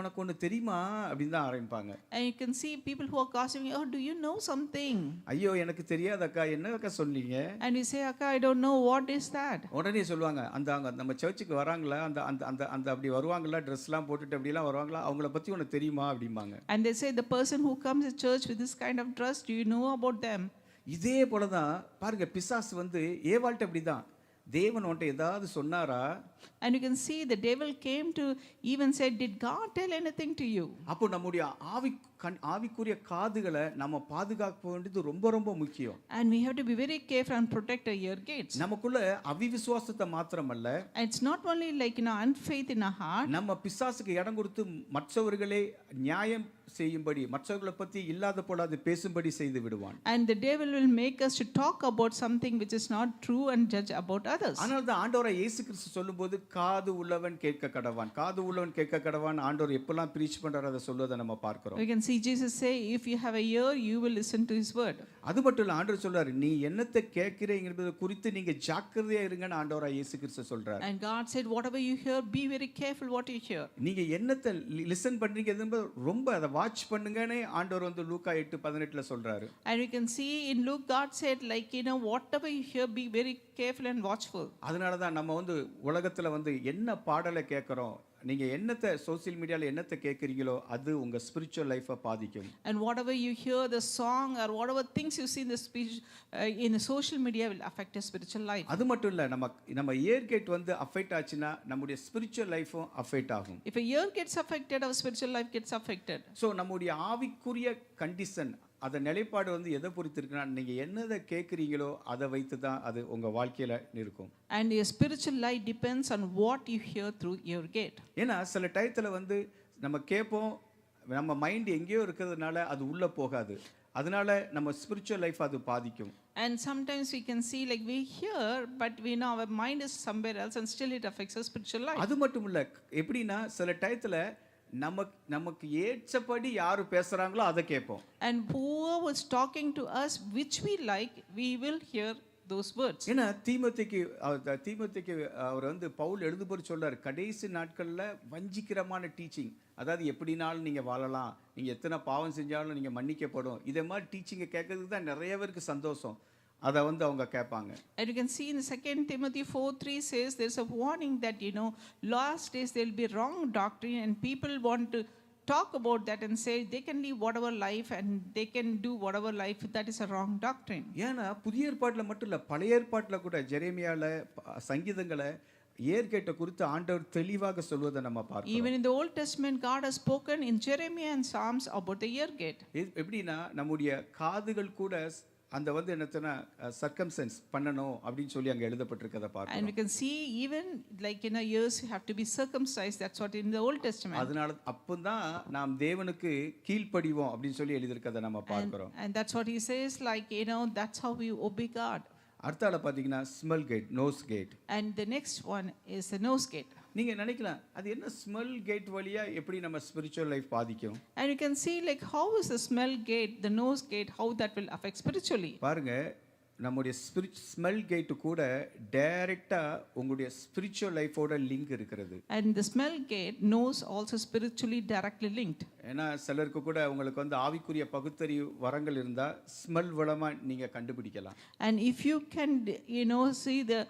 உனக்கு ஒண்ணு தெரியுமா அப்படின்னு தான் ஆரம்பிப்பாங்க. And you can see people who are gossiping, oh, do you know something? ஐயோ எனக்கு தெரியாது அக்கா, என்ன அக்கா சொன்னீங்க? And we say, akka, I don't know, what is that? உடனே சொல்லுவாங்க, அந்த நம்ம சர்ச்சுக்கு வராங்களா, அந்த அந்த அந்த அந்த அப்படி வருவாங்களா, ட்ரெஸ்லாம் போட்டுட்டு அப்படிலாம் வருவாங்களா, அவங்கள பத்தி உனக்கு தெரியுமா அப்படிம்பாங்க. And they say, the person who comes to church with this kind of dress, do you know about them? இதே போல தான் பாருங்க, பிசாசு வந்து ஏவாள்கிட்ட அப்படிதான், தேவன் உன்கிட்ட ஏதாவது சொன்னாரா? And you can see the devil came to even said, did God tell anything to you? அப்போ நம்முடைய ஆவிக்குரிய காதுகளை நம்ம பாதுகாக்க வேண்டியது ரொம்ப ரொம்ப முக்கியம். And we have to be very careful and protect our ear gates. நமக்குள்ள அவிவிசுவாசத்தை மாத்திரமல்ல, It's not only like unfaith in our heart. நம்ம பிசாசுக்கு இடம் கொடுத்து மற்றவர்களே நியாயம் செய்யும்படி, மற்றவர்களை பத்தி இல்லாத போலாது பேசும்படி செய்து விடுவான். And the devil will make us to talk about something which is not true and judge about others. ஆனால் தான் ஆண்டவராகிய இயேசு கிறிஸ்து சொல்லும்போது காது உள்ளவன் கேட்க கடவான், காது உள்ளவன் கேட்க கடவான் ஆண்டவர் எப்பெல்லாம் பிரீச் பண்றாரு அதை சொல்வதை நம்ம பார்க்கிறோம். We can see Jesus say, if you have a ear, you will listen to his word. அது மட்டும் இல்ல, ஆண்டவர் சொல்றாரு, நீ என்னத்தை கேட்கிறீங்கறது குறித்து நீங்க ஜாக்கிரதையா இருங்கன்னு ஆண்டவராகிய இயேசு கிறிஸ்து சொல்றாரு. And God said, whatever you hear, be very careful what you hear. நீங்க என்னத்தை லிசன் பண்றீங்க என்பது ரொம்ப அதை வாட்ச் பண்ணுங்கன்னு ஆண்டவர் வந்து லூக்கா 8:18 சொல்றாரு. And we can see in Luke, God said, like, whatever you hear, be very careful and watchful. அதனால தான் நம்ம வந்து உலகத்துல வந்து என்ன பாடலை கேட்கிறோம், நீங்க என்னத்தை சோசியல் மீடியால என்னத்தை கேட்கறீங்களோ அது உங்க ஸ்பிரிச்சுவல் லைஃபை பாதிக்கும். And whatever you hear, the song or whatever things you see in the speech in the social media will affect your spiritual life. அது மட்டும் இல்ல, நம்ம இயர் கேட் வந்து அஃபெக்ட் ஆச்சுன்னா நம்முடைய ஸ்பிரிச்சுவல் லைஃபும் அஃபெக்ட் ஆகும். If a ear gets affected, our spiritual life gets affected. So நம்முடைய ஆவிக்குரிய கண்டிஷன், அந்த நிலைப்பாடு வந்து எதை பொறுத்து இருக்குன்னா, நீங்க என்னதை கேட்குறீங்களோ அதை வைத்து தான் அது உங்க வாழ்க்கையில இருக்கும். And your spiritual life depends on what you hear through your gate. ஏன்னா சில டயத்துல வந்து நம்ம கேட்போம், நம்ம மைண்ட் எங்கேயோ இருக்கிறதுனால அது உள்ள போகாது, அதனால நம்ம ஸ்பிரிச்சுவல் லைஃப் அது பாதிக்கும். And sometimes we can see like we hear, but we know our mind is somewhere else and still it affects our spiritual life. அது மட்டும் இல்ல, எப்படின்னா சில டயத்துல நமக்கு ஏற்றபடி யாரு பேசுறாங்களோ அதை கேட்போம். And whoever was talking to us which we like, we will hear those words. ஏன்னா தீமோத்தேயுக்கு அவர் வந்து பவுல் எழுதும்போது சொல்றாரு, கடைசி நாட்கள்ல வஞ்சிக்கிறமான டீச்சிங், அதாவது எப்படினாலும் நீங்க வாழலாம், நீங்க எத்தனை பாவம் செஞ்சாலும் நீங்க மன்னிக்கப்படும், இதே மாதிரி டீச்சிங்கை கேட்கறதுக்கு தான் நிறைய பேருக்கு சந்தோஷம், அதை வந்து அவங்க கேட்பாங்க. And you can see in 2 Timothy 4:3 says there's a warning that last days there will be wrong doctrine and people want to talk about that and say they can live whatever life and they can do whatever life. That is a wrong doctrine. ஏன்னா புதிய ஏற்பாட்டுல மட்டும் இல்ல, பழைய ஏற்பாட்டுல கூட ஜெரேமியால சங்கீதங்களை ஏற்கேட்ட குறித்து ஆண்டவர் தெளிவாக சொல்வதை நம்ம பார்க்கிறோம். Even in the Old Testament, God has spoken in Jeremiah and Psalms about the ear gate. எப்படின்னா நம்முடைய காதுகள் கூட அந்த வந்து என்னத்தனா சர்க்கம்சன்ஸ் பண்ணணும் அப்படின்னு சொல்லி அங்க எழுதப்பட்டிருக்கத பார்க்கிறோம். And we can see even like ears have to be circumcised. That's what in the Old Testament. அதனால அப்பதான் நாம் தேவனுக்கு கீழ்ப்படிவோம் அப்படின்னு சொல்லி எழுதியிருக்கத நம்ம பார்க்கிறோம். And that's what he says, like that's how we obey God. அடுத்தால பாத்தீங்கன்னா smell gate, nose gate. And the next one is the nose gate. நீங்க நினைக்கலாம், அது என்ன ஸ்மெல் கேட் வழியா எப்படி நம்ம ஸ்பிரிச்சுவல் லைஃப் பாதிக்கும்? And you can see like how is the smell gate, the nose gate, how that will affect spiritually. பாருங்க, நம்முடைய ஸ்மெல் கேட் கூட டைரக்டா உங்களுடைய ஸ்பிரிச்சுவல் லைஃபோட லிங்க் இருக்கிறது. And the smell gate knows also spiritually directly linked. ஏன்னா சிலருக்கு கூட உங்களுக்கு வந்து ஆவிக்குரிய பகுத்தறிவு வரங்கள் இருந்தா ஸ்மெல் வளமா நீங்க கண்டுபிடிக்கலாம். And if you can see the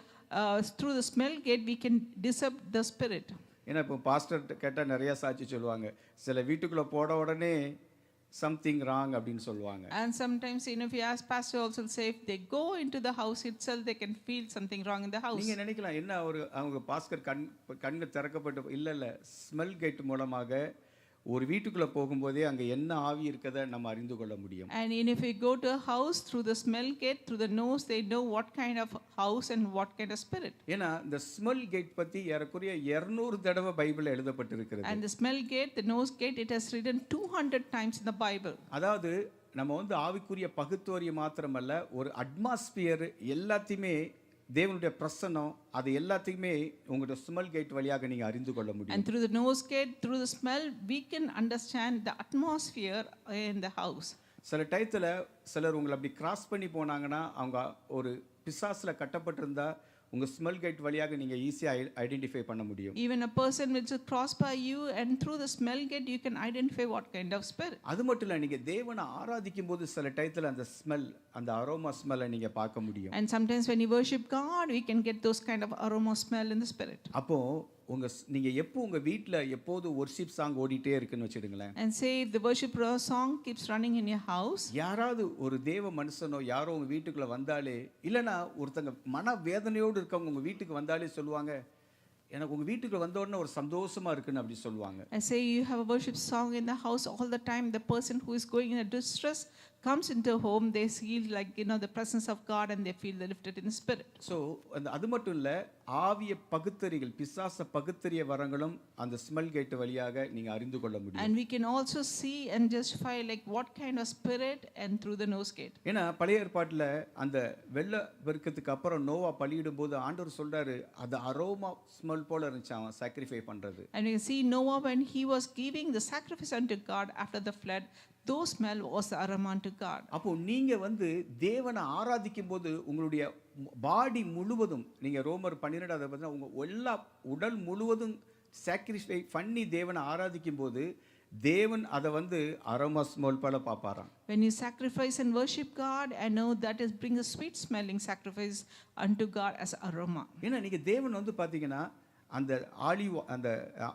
through the smell gate we can discern the spirit. ஏன்னா இப்போ பாஸ்டர் கேட்டா நிறைய சாட்சி சொல்லுவாங்க, சில வீட்டுக்குள்ள போட உடனே something wrong அப்படின்னு சொல்லுவாங்க. And sometimes if you ask pastor also say if they go into the house itself they can feel something wrong in the house. நீங்க நினைக்கலாம், என்ன அவங்க பாஸ்டர் கண்ணு திறக்கப்பட்டு இல்ல ஸ்மெல் கேட் மூலமாக ஒரு வீட்டுக்குள்ள போகும்போதே அங்க என்ன ஆவி இருக்கதை நம்ம அறிந்து கொள்ள முடியும். And if we go to a house through the smell gate, through the nose, they know what kind of house and what kind of spirit. ஏன்னா இந்த ஸ்மெல் கேட் பத்தி ஏறக்குறைய 200 தடவை பைபிள்ல எழுதப்பட்டிருக்கிறது. And the smell gate, the nose gate, it has written 200 times in the Bible. அதாவது நம்ம வந்து ஆவிக்குரிய பகுத்தறிவு மாத்திரமல்ல, ஒரு அட்மாஸ்பியர் எல்லாத்தையுமே தேவனுடைய பிரசன்னம் அது எல்லாத்தையுமே உங்களுடைய ஸ்மெல் கேட் வழியாக நீங்க அறிந்து கொள்ள முடியும். And through the nose gate, through the smell, we can understand the atmosphere in the house. சில டயத்தில் சிலர் உங்களை அப்படி கிராஸ் பண்ணி போனாங்கன்னா அவங்க ஒரு பிசாசில் கட்டப்பட்டிருந்தா உங்கள் ஸ்மெல் கேட் வழியாக நீங்கள் ஈஸியாக ஐடென்டிஃபை பண்ண முடியும். Even a person which is crossed by you, and through the smell gate you can identify what kind of spirit. அது மட்டும் இல்லை, நீங்கள் தேவனை ஆராதிக்கும் போது சில டயத்தில் அந்த ஸ்மெல், அந்த அரோமா ஸ்மெல்லை நீங்கள் பார்க்க முடியும். And sometimes when you worship God, we can get those kind of aroma smell in the spirit. அப்போ நீங்கள் எப்போ உங்கள் வீட்டில் எப்போது ஒர்ஷிப் சாங் ஓடிட்டே இருக்குன்னு வச்சுடுங்களேன். And say if the worship song keeps running in your house, யாராவது ஒரு தேவ மனுஷனோ யாரோ உங்கள் வீட்டுக்குள்ளே வந்தாலே, இல்லைன்னா ஒருத்தங்க மன வேதனையோடு இருக்கவங்க உங்கள் வீட்டுக்கு வந்தாலே சொல்லுவாங்க, எனக்கு உங்கள் வீட்டுக்கு வந்த உடனே ஒரு சந்தோஷமா இருக்குன்னு அப்படி சொல்லுவாங்க. I say you have a worship song in the house all the time. The person who is going in a distress comes into a home, they feel like, the presence of God, and they feel lifted in spirit. So அது மட்டும் இல்லை, ஆவிய பகுத்தறிகள், பிசாச பகுத்தறிய வரங்களும் அந்த smell gate வழியாக நீங்கள் அறிந்து கொள்ள முடியும். And we can also see and justify like what kind of spirit, and through the nose gate. ஏன்னா பழைய ஏற்பாட்டில் அந்த வெள்ள பெருக்கத்துக்கு அப்புறம் நோவா பலியிடும் போது ஆண்டவர் சொல்றாரு, அது அரோமா ஸ்மெல் போல இருந்துச்சு அவன் சாக்ரிஃபை பண்றது. And you can see Noah when he was giving the sacrifice unto God after the flood, those smell was the aroma unto God. அப்போ நீங்க தேவனை ஆராதிக்கும் போது உங்களுடைய பாடி முழுவதும், நீங்க ரோமர் 12 உங்க எல்லா உடல் முழுவதும் சாக்ரிஃபை பண்ணி தேவனை ஆராதிக்கும் போது தேவன் அதை அரோமா ஸ்மெல் போல பார்ப்பாராம். When you sacrifice and worship God, I know that is bring a sweet smelling sacrifice unto God as aroma. ஏன்னா நீங்க தேவன் பார்த்தீங்கன்னா அந்த அந்த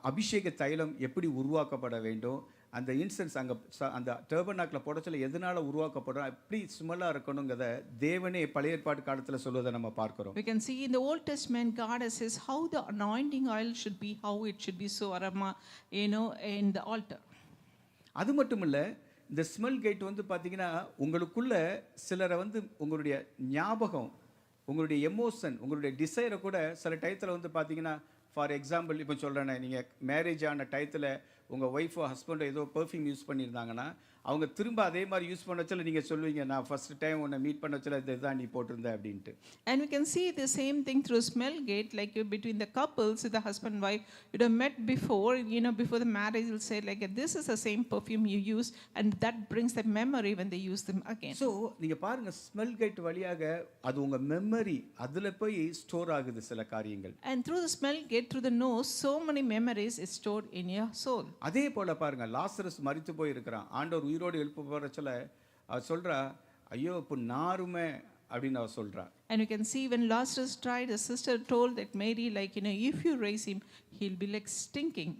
அபிஷேக தைலம் எப்படி உருவாக்கப்பட வேண்டும், அந்த இன்சென்ஸ் அங்கே அந்த டர்பனாக்கில் போடச்சல எதனால் உருவாக்கப்படும், எப்படி ஸ்மெல்லாக இருக்கணுங்கிறத தேவனே பழைய ஏற்பாடு காலத்தில் சொல்வதை நம்ம பார்க்கிறோம். We can see in the Old Testament God says how the anointing oil should be, how it should be so aroma, in the altar. அது மட்டும் இல்லை, இந்த ஸ்மெல் கேட் பார்த்தீங்கன்னா உங்களுக்குள்ள சிலரை உங்களுடைய ஞாபகம், உங்களுடைய எமோஷன், உங்களுடைய டிசைரை கூட சில டயத்தில் பார்த்தீங்கன்னா, ஃபார் எக்ஸாம்பிள் இப்போ சொல்கிறேன், நீங்கள் மேரேஜ் ஆன டயத்தில் உங்கள் ஒய்ஃபோ ஹஸ்பண்டோ ஏதோ பெர்ஃப்யூம் யூஸ் பண்ணியிருந்தாங்கன்னா அவங்க திரும்ப அதே மாதிரி யூஸ் பண்ண வச்சல நீங்கள் சொல்லுவீங்க, நான் ஃபர்ஸ்ட் டைம் உன்னை மீட் பண்ண வச்சல இதுதான் நீ போட்டிருந்த அப்படின்ட்டு. And we can see the same thing through smell gate, like between the couples, the husband and wife, you have met before, before the marriage, will say like this is the same perfume you use, and that brings the memory when they use them again. So நீங்கள் பாருங்கள், smell gate வழியாக அது உங்கள் memory அதில் போய் store ஆகுது சில காரியங்கள். And through the smell gate, through the nose, so many memories is stored in your soul. அதே போல் பாருங்கள், லாசரஸ் மரித்து போயிருக்கிறான், ஆண்டவர் உயிரோடு எழுப்ப போகிறச்சல அவர் சொல்கிறா, ஐயோ இப்போ நாருமே அப்படின்னு அவர் சொல்கிறா. And you can see when Lazarus died, the sister told that Mary, like, if you raise him, he'll be like stinking.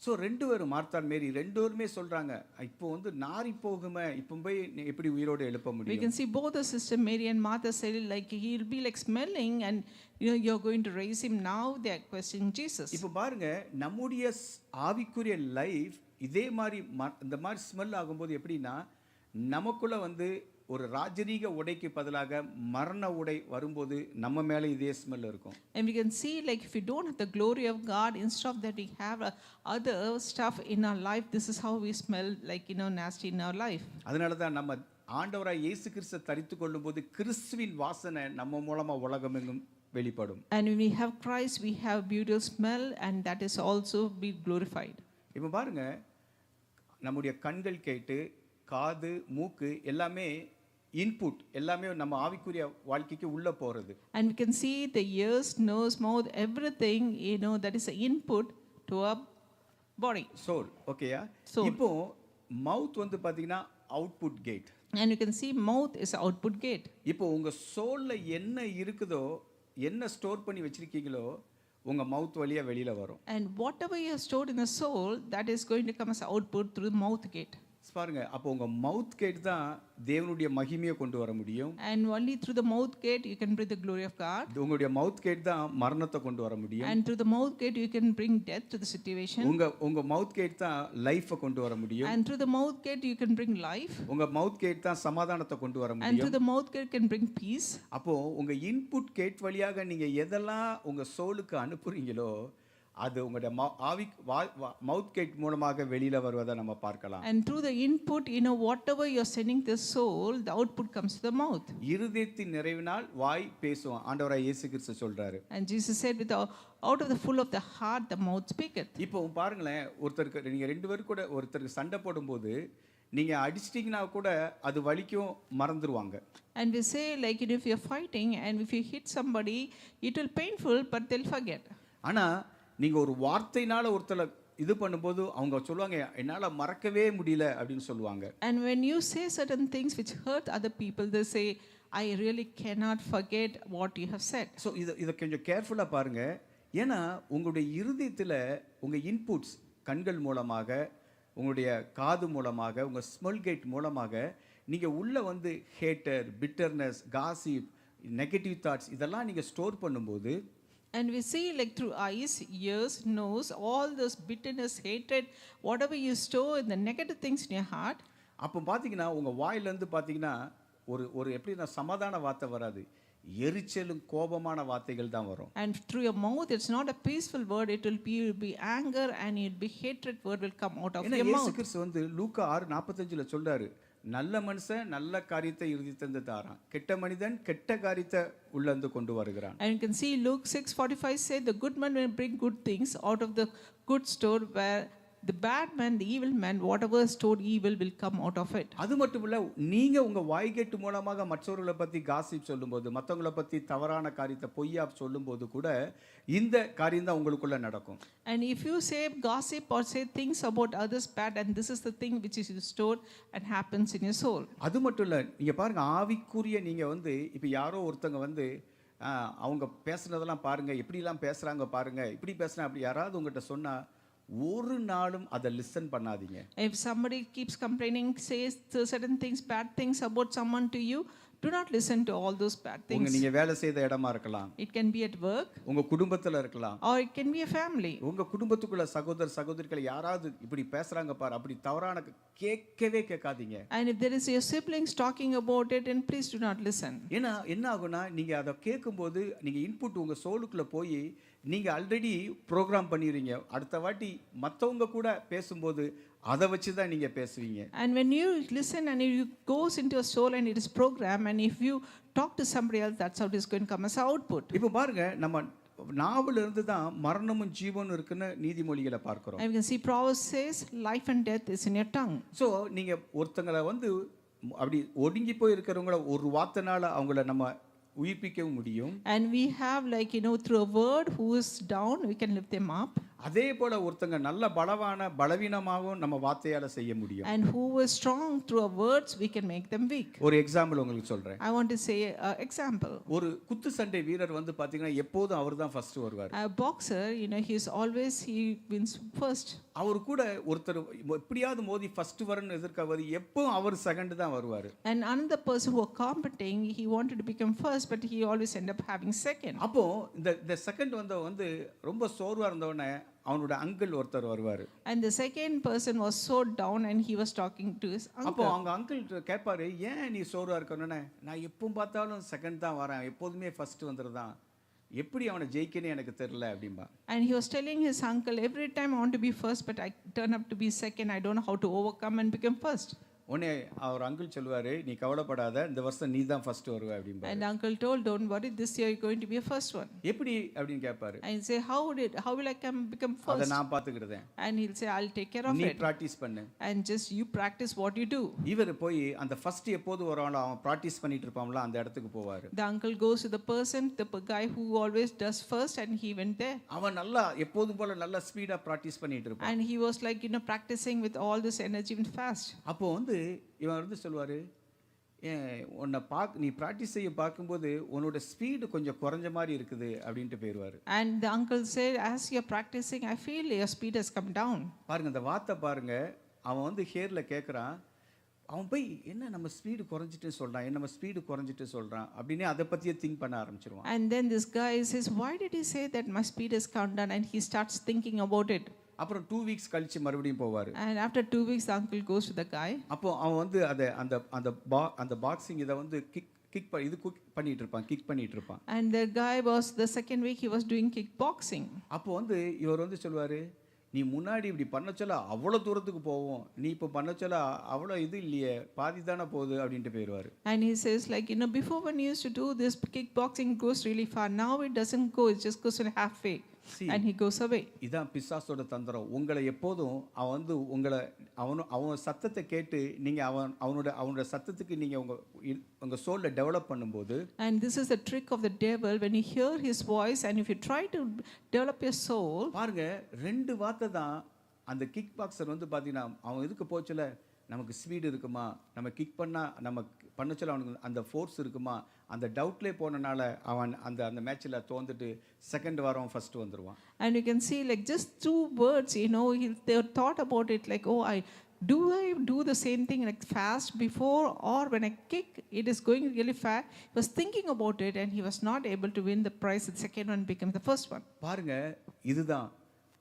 So ரெண்டு பேரும், மார்த்தாள் மேரி ரெண்டு பேருமே சொல்கிறாங்க, இப்போ நாரி போகுமே, இப்போ போய் எப்படி உயிரோடு எழுப்ப முடியும். We can see both the sister Mary and Martha said like he'll be like smelling, and you're going to raise him. Now they are questioning Jesus. இப்போ பாருங்க, நம்முடைய ஆவிக்குரிய லைஃப் இதே மாதிரி இந்த மாதிரி ஸ்மெல் ஆகும்போது எப்படின்னா, நமக்குள்ள ஒரு ராஜரீக உடைக்கு பதிலாக மரண உடை வரும்போது நம்ம மேலே இதே ஸ்மெல் இருக்கும். And we can see like if we don't have the glory of God, instead of that we have other stuff in our life, this is how we smell like nasty in our life. அதனால தான் நம்ம ஆண்டவராய் இயேசு கிறிஸ்துவை தரித்து கொள்ளும்போது கிறிஸ்துவின் வாசனை நம்ம மூலமா உலகமெங்கும் வெளிப்படும். And when we have Christ, we have beautiful smell, and that is also be glorified. இப்போ பாருங்க, நம்முடைய கண்கள் கேட்டு, காது, மூக்கு எல்லாமே இன்புட், எல்லாமே நம்ம ஆவிக்குரிய வாழ்க்கைக்கு உள்ள போறது. And we can see the ears, nose, mouth, everything, that is an input to our body. Soul, ஓகேயா? Soul. இப்போ மவுத் பாத்தீங்கன்னா output gate. And you can see mouth is output gate. இப்போ உங்க சோல்ல என்ன இருக்குதோ, என்ன ஸ்டோர் பண்ணி வச்சிருக்கீங்களோ, உங்க மவுத் வழியா வெளியில வரும். And whatever you have stored in the soul, that is going to come as output through the mouth gate. பாருங்க, அப்போ உங்க மவுத் கேட் தான் தேவனுடைய மகிமையை கொண்டு வர முடியும். And only through the mouth gate you can bring the glory of God. உங்களுடைய மவுத் கேட் தான் மரணத்தை கொண்டு வர முடியும். And through the mouth gate you can bring death to the situation. உங்க மவுத் கேட் தான் லைஃபை கொண்டு வர முடியும். And through the mouth gate you can bring life. உங்க மவுத் கேட் தான் சமாதானத்தை கொண்டு வர முடியும். And through the mouth gate can bring peace. அப்போ உங்க இன்புட் கேட் வழியாக நீங்க எதெல்லாம் உங்க சோலுக்கு அனுப்புறீங்களோ, அது உங்களுடைய மவுத் கேட் மூலமாக வெளியில வருவதை நம்ம பார்க்கலாம். And through the input, whatever you're sending the soul, the output comes to the mouth. இருதயத்தின் நிறைவினால் வாய் பேசும், ஆண்டவராய் இயேசு கிறிஸ்து சொல்றாரு. And Jesus said, out of the full of the heart the mouth speaketh. இப்போ பாருங்களேன், நீங்க ரெண்டு பேரும் கூட ஒருத்தருக்கு சண்டை போடும்போது நீங்கள் அடிச்சிட்டிங்கன்னா கூட அது வலிக்கும், மறந்துடுவாங்க. And we say like if you're fighting and if you hit somebody, it will painful, but they'll forget. ஆனால் நீங்கள் ஒரு வார்த்தையினால் ஒருத்தரை இது பண்ணும்போது அவங்க சொல்லுவாங்க, என்னால் மறக்கவே முடியல அப்படின்னு சொல்லுவாங்க. And when you say certain things which hurt other people, they say, I really cannot forget what you have said. So இதை கொஞ்சம் கேர்ஃபுல்லாக பாருங்கள். ஏன்னா உங்களுடைய இருதயத்தில் உங்கள் இன்புட்ஸ் கண்கள் மூலமாக, உங்களுடைய காது மூலமாக, உங்கள் ஸ்மெல் கேட் மூலமாக நீங்கள் உள்ளே வந்து hater, bitterness, gossip, negative thoughts இதெல்லாம் நீங்கள் ஸ்டோர் பண்ணும்போது, And we see like through eyes, ears, nose, all those bitterness, hatred, whatever you store in the negative things in your heart. அப்போ பார்த்தீங்கன்னா உங்கள் வாயிலேருந்து பார்த்தீங்கன்னா ஒரு எப்படின்னா சமாதான வார்த்தை வராது, எரிச்சலும் கோபமான வார்த்தைகள் தான் வரும். And through your mouth, it's not a peaceful word, it will be anger and it will be hatred word will come out of your இயேசு mouth. கிறிஸ்து வந்து லூக்கா 6:45 சொல்றாரு, நல்ல மனுஷன் நல்ல காரியத்தை இருதயத்திலிருந்து தாரான், கெட்ட மனிதன் கெட்ட காரியத்தை உள்ளந்து கொண்டு வருகிறான். And you can see Luke 6:45 say the good man will bring good things out of the good store, where the bad man, the evil man, whatever stored evil will come out of it. அது மட்டும் இல்ல, நீங்க உங்க வாய்கேட்டு மூலமாக மற்றவர்களை பத்தி gossip சொல்லும்போது, மற்றவங்களை பத்தி தவறான காரியத்தை பொய்யா சொல்லும்போது கூட இந்த காரியம் தான் உங்களுக்குள்ள நடக்கும். And if you say gossip or say things about others bad, and this is the thing which is stored and happens in your soul. அது மட்டும் இல்ல, நீங்க பாருங்க ஆவிக்குரிய நீங்க வந்து இப்ப யாரோ ஒருத்தங்க வந்து அவங்க பேசுனதெல்லாம் பாருங்க, எப்படிலாம் பேசுறாங்க பாருங்க, இப்படி பேசுனா அப்படி யாராவது உங்ககிட்ட சொன்னா ஒரு நாளும் அதை லிசன் பண்ணாதீங்க. If somebody keeps complaining, says certain things, bad things about someone to you, do not listen to all those bad things. நீங்க வேலை செய்த இடமா இருக்கலாம், It can be at work, உங்க குடும்பத்துல இருக்கலாம், or it can be a family. உங்க குடும்பத்துக்குள்ள சகோதர சகோதரிகள் யாராவது இப்படி பேசுறாங்க பாரு, அப்படி தவறான கேட்கவே கேட்காதீங்க. And if there is your siblings talking about it, then please do not listen. ஏன்னா என்ன ஆகும்னா, நீங்க அதை கேட்கும்போது நீங்க இன்புட் உங்க சோலுக்குள்ள போய் நீங்க ஆல்ரெடி ப்ரோக்ராம் பண்ணிடுறீங்க. அடுத்த வாட்டி மற்றவங்க கூட பேசும்போது அதை வச்சு தான் நீங்க பேசுவீங்க. And when you listen and it goes into your soul and it is programmed, and if you talk to somebody else, that's how it is going to come as output. இப்போ பாருங்க, நம்ம நாவல இருந்து தான் மரணமும் ஜீவனும் இருக்குன்னு நீதிமொழிகளை பார்க்கிறோம். And you can see Proverbs says life and death is in your tongue. So நீங்க ஒருத்தங்களை வந்து அப்படி ஒடுங்கி போய் இருக்கிறவங்கள ஒரு வார்த்தைனால அவங்கள நம்ம உயிர்ப்பிக்கவும் முடியும். And we have like through a word who is down, we can lift them up. அதே போல ஒருத்தங்க நல்ல பலவீனமாகவும் நம்ம வார்த்தையால செய்ய முடியும். And who is strong through our words, we can make them weak. ஒரு எக்ஸாம்பிள் உங்களுக்கு சொல்றேன். I want to say an example. ஒரு குத்து சண்டை வீரர் வந்து பாத்தீங்கன்னா எப்போதும் அவர் தான் ஃபர்ஸ்ட் வருவார். A boxer, he wins first. அவர் கூட ஒருத்தர் எப்படியாவது மோதி ஃபர்ஸ்ட் வரணும்னு எதிர்க்காவது, எப்பவும் அவர் செகண்ட் தான் வருவார். And another person who are competing, he wanted to become first, but he always end up having second. அப்போ இந்த செகண்ட் வந்து ரொம்ப சோர்வா இருந்தவனே அவனோட அங்கிள் ஒருத்தர் வருவார். And the second person was so down and he was talking to his uncle. அப்போ அவங்க அங்கிள் கேட்பாரு, ஏன் நீ சோர்வா இருக்கணும்னே, நான் எப்பவும் பார்த்தாலும் செகண்ட் தான் வரேன், எப்போதுமே ஃபர்ஸ்ட் வந்துடுதான், எப்படி அவனை ஜெயிக்கனே எனக்கு தெரியல அப்படிம்பா. And he was telling his uncle, every time I want to be first, but I turn up to be second. I don't know how to overcome and become first. உடனே அவர் uncle சொல்லுவாரு, நீ கவலைப்படாத, இந்த வருஷம் நீ தான் ஃபர்ஸ்ட் வருவ அப்படிம்பா. And uncle told, don't worry, this year you're going to be a first one. எப்படி அப்படின்னு கேட்பாரு. And say, how will I become first? அதை நான் பாத்துக்கிறேன். And he'll say, I'll take care of நீ it. பிராக்டீஸ் பண்ணு. And just you practice what you do. இவர் போய் அந்த ஃபர்ஸ்ட் எப்போது வரானோ அவன் பிராக்டீஸ் பண்ணிட்டு இருப்பான்ல அந்த இடத்துக்கு போவாரு. The uncle goes to the person, the guy who always does first, and he went there. அவன் நல்லா எப்போதும் போல நல்லா ஸ்பீடா பிராக்டீஸ் பண்ணிட்டு இருப்பான். And he was like practicing with all this energy and fast. அப்போ வந்து இவன் வந்து சொல்லுவாரு, உன்னை நீ ப்ராக்டிஸ் செய்ய பார்க்கும்போது உன்னோட ஸ்பீடு கொஞ்சம் குறைஞ்ச மாதிரி இருக்குது அப்படின்ட்டு போயிடுவாரு. And the uncle said, as you're practicing, I feel your speed has come down. பாருங்க இந்த வார்த்தை பாருங்க, அவன் வந்து ஹேர்ல கேட்குறான், அவன் போய் என்ன நம்ம ஸ்பீடு குறைஞ்சிட்டு சொல்றான், நம்ம ஸ்பீடு குறைஞ்சிட்டு சொல்றான் அப்படின்னு அதை பத்தியே திங்க் பண்ண ஆரம்பிச்சிருவான். And then this guy says, why did he say that my speed has come down? And he starts thinking about it. அப்புறம் 2 வீக்ஸ் கழிச்சு மறுபடியும் போவாரு. And after 2 weeks the uncle goes to the guy. அப்போ அவன் வந்து அந்த boxing இதை வந்து கிக் பண்ணிட்டு இருப்பான். And the guy was, the second week he was doing kickboxing. அப்போ வந்து இவர் வந்து சொல்லுவாரு, நீ முன்னாடி இப்படி பண்ண சொல்ல அவ்வளோ தூரத்துக்கு போவோம், நீ இப்போ பண்ண சொல்ல அவ்வளோ இது இல்லையே, பாதி தானே போகுது அப்படின்ட்டு போயிடுவார். And he says like, before when you used to do this kickboxing goes really far, now it doesn't go, it just goes in halfway. See, and he goes away. இதான் பிசாசோட தந்திரம். உங்களை எப்போதும் அவன் வந்து அவன் சத்தத்தை கேட்டு நீங்க அவனோட சத்தத்துக்கு நீங்க உங்க சோல்ல டெவலப் பண்ணும்போது, And this is the trick of the devil. When you hear his voice and if you try to develop your soul, பாருங்க 2 வார்த்தை தான். அந்த கிக் பாக்ஸர் வந்து பாத்தீங்கன்னா அவன் எதுக்கு போச்சுல, நமக்கு ஸ்பீடு இருக்குமா, நம்ம கிக் பண்ணா நம்ம பண்ணச்சல அவனுக்கு அந்த ஃபோர்ஸ் இருக்குமா, அந்த டவுட்லேயே போனனால அவன் அந்த மேட்ச்சில் தோந்துட்டு செகண்ட் வாரம் ஃபர்ஸ்ட் வந்துடுவான். and you can see like just 2 words, they thought about it like, oh, I do the same thing like fast before, or when I kick it is going really fast. He was thinking about it and he was not able to win the prize. The second one became the first one. பாருங்க இதுதான்.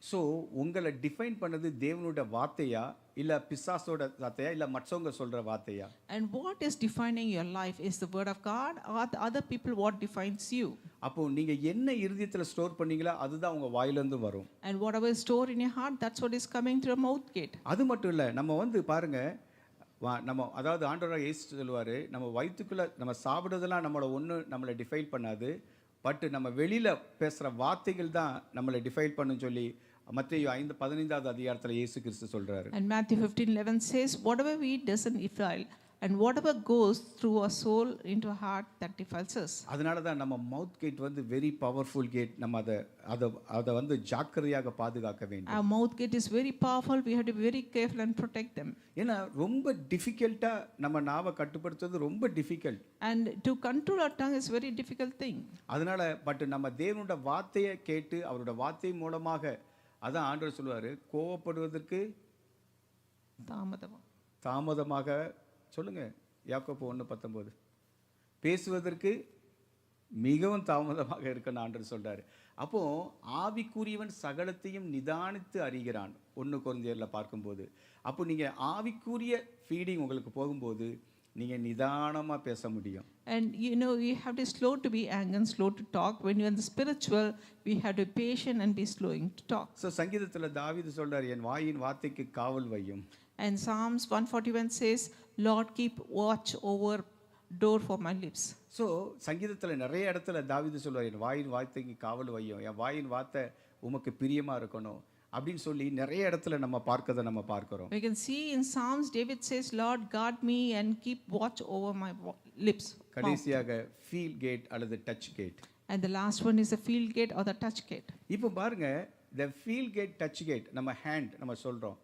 So உங்களை define பண்ணது தேவனோட வார்த்தையா இல்ல பிசாசோட வார்த்தையா இல்ல மற்றவங்க சொல்ற வார்த்தையா? And what is defining your life is the word of God or the other people what defines you? அப்போ நீங்க என்ன இருதயத்துல ஸ்டோர் பண்ணீங்களோ அதுதான் உங்க வாயில இருந்து வரும். And whatever is stored in your heart, that's what is coming through your mouth gate. அது மட்டும் இல்ல, நம்ம வந்து பாருங்க நம்ம அதாவது ஆண்டவராக இயேசு சொல்லுவாரு, நம்ம வயிற்றுக்குள்ள நம்ம சாப்பிடுறதெல்லாம் நம்மளை டிஃபைன் பண்ணாது, பட் நம்ம வெளியில பேசுற வார்த்தைகள் தான் நம்மளை டிஃபைன் பண்ணுன்னு சொல்லி மத்தேயு 5:15 அதிகாரத்துல இயேசு கிறிஸ்து சொல்றாரு. And Matthew 15:11 says, whatever we eat doesn't defile, and whatever goes through our soul into our heart, that defiles us. அதனால தான் நம்ம மவுத் கேட் வந்து வெரி பவர்ஃபுல் கேட். நம்ம அதை வந்து ஜாக்கிரதையாக பாதுகாக்க வேண்டும். Our mouth gate is very powerful. We have to be very careful and protect them. ஏன்னா ரொம்ப டிஃபிகல்ட்டா நம்ம நாவை கட்டுப்படுத்துறது ரொம்ப difficult. And to control our tongue is very difficult thing. அதனால பட் நம்ம தேவனோட வார்த்தையை கேட்டு அவரோட வார்த்தை மூலமாக, அதான் ஆண்டவர் சொல்லுவாரு, கோவப்படுவதற்கு தாமதமாக சொல்லுங்க, யாக்கோபு 1:19, பேசுவதற்கு மிகவும் தாமதமாக இருக்குன்னு ஆண்டவர் சொல்றாரு. அப்போ ஆவிக்குரியவன் சகலத்தையும் நிதானித்து அறிகிறான் 1 கொரிந்தியர்ல பார்க்கும்போது. அப்போ நீங்க ஆவிக்குரிய ஃபீடிங் உங்களுக்கு போகும்போது நீங்க நிதானமா பேச முடியும். And we have to slow to be angry and slow to talk. When you are in the spiritual, we have to be patient and be slowing to talk. So சங்கீதத்துல தாவீது சொல்றாரு, என் வாயின் வார்த்தைக்கு காவல் வையும். And Psalms 141 says, Lord, keep watch over door for my lips. So சங்கீதத்துல நிறைய இடத்துல தாவீது சொல்றாரு, என் வாயின் வார்த்தைக்கு காவல் வையும், என் வாயின் வார்த்தை உமக்கு பிரியமா இருக்கணும் அப்படின்னு சொல்லி நிறைய இடத்துல நம்ம பார்க்கிறோம். We can see in Psalms David says, Lord, guard me and keep watch over my lips. கடைசியாக ஃபீல் கேட் அல்லது touch gate. And the last one is the feel gate or the touch gate. இப்போ பாருங்க, the feel gate touch gate நம்ம hand நம்ம சொல்றோம்,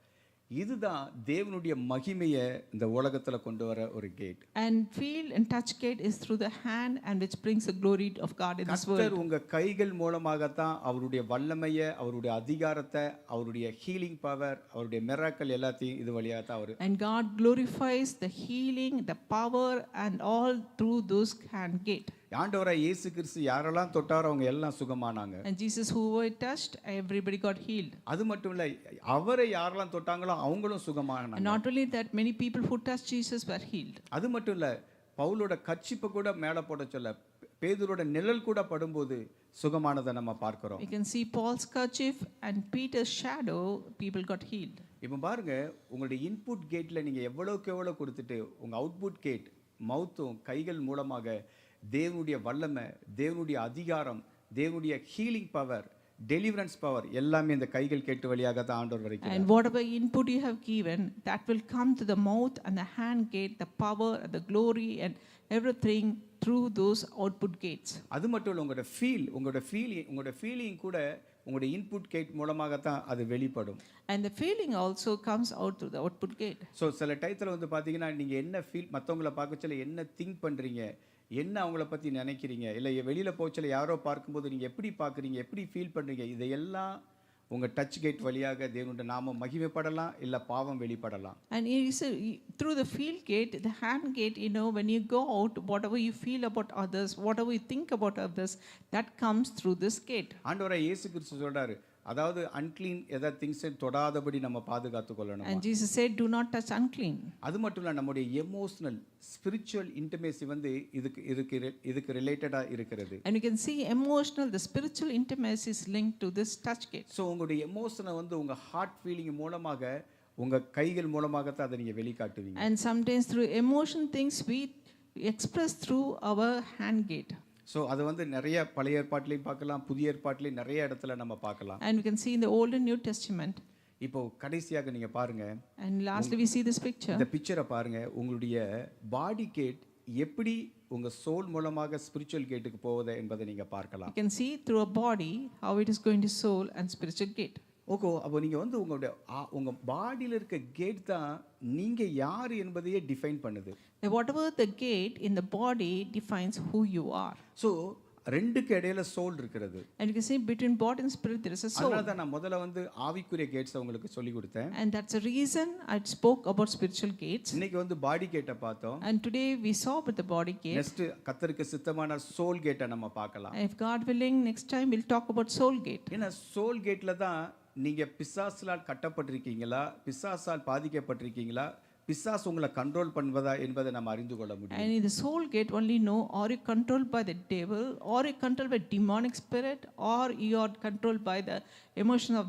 இதுதான் தேவனுடைய மகிமையை இந்த உலகத்துல கொண்டு வர ஒரு gate. And feel and touch gate is through the hand and which brings the glory of God in this world. கர்த்தர் உங்க கைகள் மூலமாக தான் அவருடைய வல்லமையை, அவருடைய அதிகாரத்தை, அவருடைய ஹீலிங் பவர், அவருடைய மிராக்கிள் எல்லாத்தையும் இது வழியாக தான் அவர். And God glorifies the healing, the power and all through those hand gate. ஆண்டவராய் இயேசு கிறிஸ்து யாரெல்லாம் தொட்டாரோ அவங்க எல்லாம் சுகமானாங்க. And Jesus who were touched, everybody got healed. அது மட்டும் இல்ல, அவரை யாரெல்லாம் தொட்டாங்களோ அவங்களும் சுகமானாங்க. And not only that, many people who touched Jesus were healed. அது மட்டும் இல்ல, பவுலோட கர்ச்சீப்பை கூட மேலே போட சொல்ல, பேதுருவோட நிழல் கூட படும்போது சுகமானதை நம்ம பார்க்கிறோம். You can see Paul's kerchief and Peter's shadow, people got healed. இப்போ பாருங்க, உங்களுடைய இன்புட் கேட்ல நீங்க எவ்வளவு கொடுத்துட்டு உங்க அவுட்புட் கேட் மவுத்தும் கைகள் மூலமாக தேவனுடைய வல்லமை, தேவனுடைய அதிகாரம், தேவனுடைய ஹீலிங் பவர், டெலிவரன்ஸ் பவர் எல்லாமே இந்த கைகள் கேட்டு வழியாக தான் ஆண்டவர் வரைக்கும். And whatever input you have given, that will come to the mouth and the hand gate, the power and the glory and everything through those output gates. அது மட்டும் இல்ல, உங்களோட ஃபீலிங் கூட உங்களுடைய இன்புட் கேட் மூலமாக தான் அது வெளிப்படும். And the feeling also comes out through the output gate. So சில டயத்தில் வந்து பார்த்தீங்கன்னா நீங்கள் என்ன ஃபீல், மற்றவங்களை பார்க்கச்சல என்ன திங்க் பண்ணுறீங்க, என்ன அவங்கள பற்றி நினைக்கிறீங்க, இல்லை வெளியில் போச்சல யாரோ பார்க்கும்போது நீங்கள் எப்படி பார்க்குறீங்க, எப்படி ஃபீல் பண்ணுறீங்க, இதையெல்லாம் உங்கள் டச் கேட் வழியாக தேவனுடைய நாமம் மகிமைப்படலாம், இல்லை பாவம் வெளிப்படலாம். And through the field gate, the hand gate, when you go out, whatever you feel about others, whatever you think about others, that comes through this gate. ஆண்டவராய் இயேசு கிறிஸ்து சொல்றாரு, அதாவது அன்க்ளீன் ஏதாவது திங்ஸ் தொடாதபடி நம்ம பாதுகாத்து கொள்ளணும். And Jesus said, do not touch unclean. அது மட்டும் இல்ல, நம்முடைய எமோஷனல் ஸ்பிரிச்சுவல் இன்டிமேசி வந்து இதுக்கு ரிலேட்டடா இருக்கிறது. And you can see emotional, the spiritual intimacy is linked to this touch gate. So உங்களுடைய எமோஷனை வந்து உங்க ஹார்ட் ஃபீலிங் மூலமாக, உங்க கைகள் மூலமாக தான் அதை நீங்க வெளிக்காட்டுவீங்க. And sometimes through emotion things we express through our hand gate. So அது வந்து நிறைய பழைய ஏற்பாட்டிலையும் பார்க்கலாம், புதிய ஏற்பாட்டிலையும் நிறைய இடத்துல நம்ம பார்க்கலாம். And we can see in the Old and New Testament. இப்போ கடைசியாக நீங்க பாருங்க, And lastly, we see this picture. இந்த பிக்சரை பாருங்க. உங்களுடைய பாடி கேட் எப்படி உங்க சோல் மூலமாக ஸ்பிரிச்சுவல் கேட்டுக்கு போகுது என்பதை நீங்க பார்க்கலாம். You can see through a body how it is going to soul and spiritual gate. ஓகோ, அப்போ நீங்க வந்து உங்க பாடியில் இருக்க கேட் தான் நீங்க யார் என்பதையே டிஃபைன் பண்ணுது. Whatever the gate in the body defines who you are. So ரெண்டுக்கு இடையில சோல் இருக்கிறது. And you can see between body and spirit there is a soul. அதனால தான் நான் முதல்ல வந்து ஆவிக்குரிய கேட்ஸ் உங்களுக்கு சொல்லி கொடுத்தேன். And that's the reason I spoke about spiritual gates. இன்னைக்கு வந்து பாடி கேட்டை பார்த்தோம். And today we saw about the body gate. Next கர்த்தருக்கு சித்தமான சோல் கேட்டை நம்ம பார்க்கலாம். If God willing, next time we'll talk about soul gate. ஏன்னா சோல் கேட்ல தான் நீங்க பிசாசால் கட்டப்பட்டிருக்கீங்களா, பிசாசால் பாதிக்கப்பட்டிருக்கீங்களா, பிசாசு உங்களை கண்ட்ரோல் பண்ணுவதா என்பதை நம்ம அறிந்து கொள்ள முடியும். And in the soul gate only know, are you controlled by the devil, or you controlled by demonic spirit, or you are controlled by the emotion of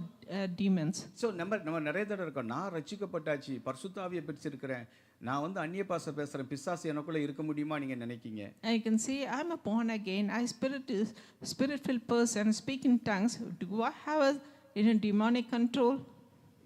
demons. So நம்ம நிறைய தடவை இருக்கோம், நான் ரட்சிக்கப்பட்டாச்சு, பரிசுத்த ஆவியை பெற்றிருக்கிறேன், நான் வந்து அந்நிய பாஷை பேசுகிறேன், பிசாசு எனக்குள்ளே இருக்க முடியுமா நீங்கள் நினைக்கிங்க. And you can see, I'm a born again, I spirit-filled person, speak in tongues. Do I have a demonic control?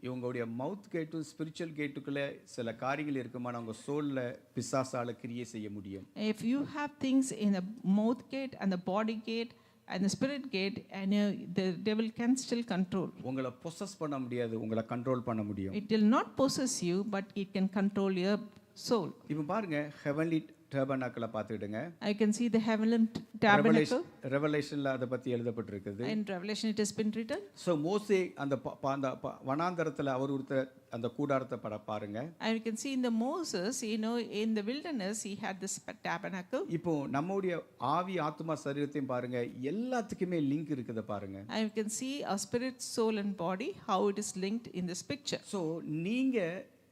இவங்களுடைய மவுத் கேட்டும் ஸ்பிரிச்சுவல் கேட்டுக்குள்ளே சில காரியங்கள் இருக்குமானா உங்கள் சோலில் பிசாசால கிரியை செய்ய முடியும். If you have things in the mouth gate and the body gate and the spirit gate, and the devil can still control. உங்களை பொசஸ் பண்ண முடியாது, உங்களை கண்ட்ரோல் பண்ண முடியும். It will not possess you, but it can control your soul. இப்போ பாருங்க, heavenly டேபர்னாக்கிளை பார்த்துக்கிடுங்க. I can see the heavenly tabernacle. ரெவலேஷன்ல அதை பற்றி எழுதப்பட்டிருக்குது. In Revelation it has been written. So மோசே அந்த வனாந்தரத்தில் அவர் கொடுத்த அந்த கூடாரத்தை பாருங்க. And you can see in the Moses, in the wilderness he had this tabernacle. இப்போ நம்முடைய ஆவி ஆத்மா சரீரத்தையும் பாருங்க, எல்லாத்துக்குமே லிங்க் இருக்குது பாருங்க. And you can see our spirit, soul and body, how it is linked in this picture. So நீங்க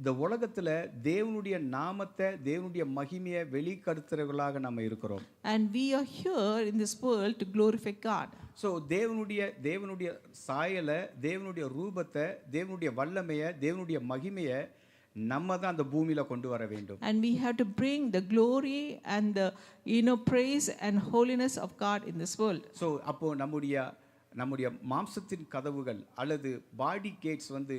இந்த உலகத்துல தேவனுடைய நாமத்தை, தேவனுடைய மகிமையை வெளிப்படுத்துறவர்களாக நம்ம இருக்கிறோம். And we are here in this world to glorify God. So தேவனுடைய சாயலை, தேவனுடைய ரூபத்தை, தேவனுடைய வல்லமையை, தேவனுடைய மகிமையை நம்ம தான் அந்த பூமியில கொண்டு வர வேண்டும். And we have to bring the glory and the praise and holiness of God in this world. So அப்போ நம்முடைய மாம்சத்தின் கதவுகள் அல்லது பாடி கேட்ஸ் வந்து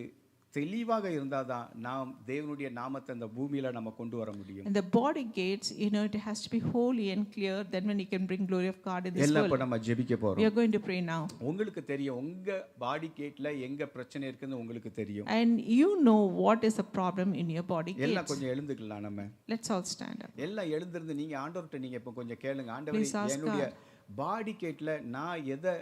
தெளிவாக இருந்தால் தான் நாம் தேவனுடைய நாமத்தை அந்த பூமியில நம்ம கொண்டு வர முடியும். And the body gates, it has to be holy and clear, then when you can bring glory of God in this world. எல்லாம் இப்ப நம்ம ஜெபிக்க போறோம். We are going to pray now. உங்களுக்கு தெரியும் உங்க பாடி கேட்ல எங்க பிரச்சனை இருக்குன்னு உங்களுக்கு தெரியும். And you know what is the problem in your body gates. எல்லாம் கொஞ்சம் எழுந்துக்கலாம் நம்ம. Let's all stand up. எல்லாம் எழுந்திருந்து நீங்க ஆண்டவர்ட்ட நீங்க இப்ப கொஞ்சம் கேளுங்க. ஆண்டவரே, என்னுடைய பாடி கேட்ல நான் எதை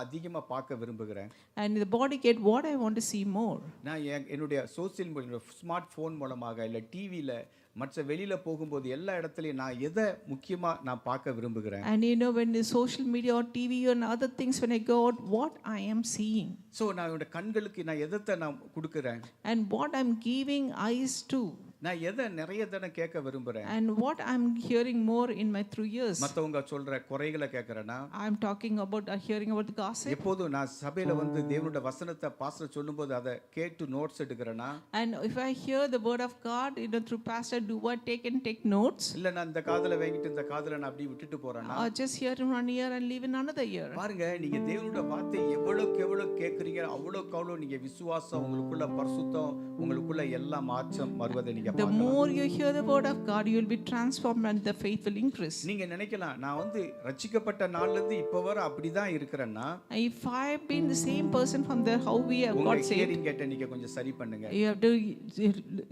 அதிகமாக பார்க்க விரும்புகிறேன். And in the body gate, what I want to see more. நான் என்னுடைய சோசியல் மீடியா, ஸ்மார்ட் ஃபோன் மூலமாக இல்லை டிவியில் மற்ற வெளியில போகும்போது எல்லா இடத்துலையும் நான் எதை முக்கியமா நான் பார்க்க விரும்புகிறேன். And when the social media or TV and other things, when I go out, what I am seeing. So நான் என்னோட கண்களுக்கு நான் எதை நான் கொடுக்குறேன். And what I'm giving eyes to. நான் எதை நிறைய தடவை கேட்க விரும்புறேன். And what I'm hearing more in my through years. மற்றவங்க சொல்ற குறைகளை கேட்கறேனா. I'm talking about hearing about the gossip. எப்போதும் நான் சபையில வந்து தேவனுடைய வசனத்தை பாஸ்டர் சொல்லும்போது அதை கேட்டு notes எடுக்கிறேனா. And if I hear the word of God through pastor, do I take notes? இல்ல நான் இந்த காதுல வாங்கிட்டு இந்த காதுல நான் அப்படியே விட்டுட்டு போறேனா. Or just hear in one ear and leave in another ear. பாருங்க, நீங்க தேவனுடைய வார்த்தை எவ்வளவு கேக்குறீங்க, அவ்வளவு நீங்க விசுவாசம், உங்களுக்குள்ள பரிசுத்தம், உங்களுக்குள்ள எல்லா மாற்றம் வருவதை நீங்க The more you hear the word of God, you will be transformed and the faith will increase. நீங்க நினைக்கலாம் நான் வந்து ரட்சிக்கப்பட்ட நாள்ல இருந்து இப்ப வரை அப்படிதான் இருக்கறேன்னா. If I have been the same person from there, how we have got saved. Hearing கேட்ட நீங்க கொஞ்சம் சரி பண்ணுங்க. You have to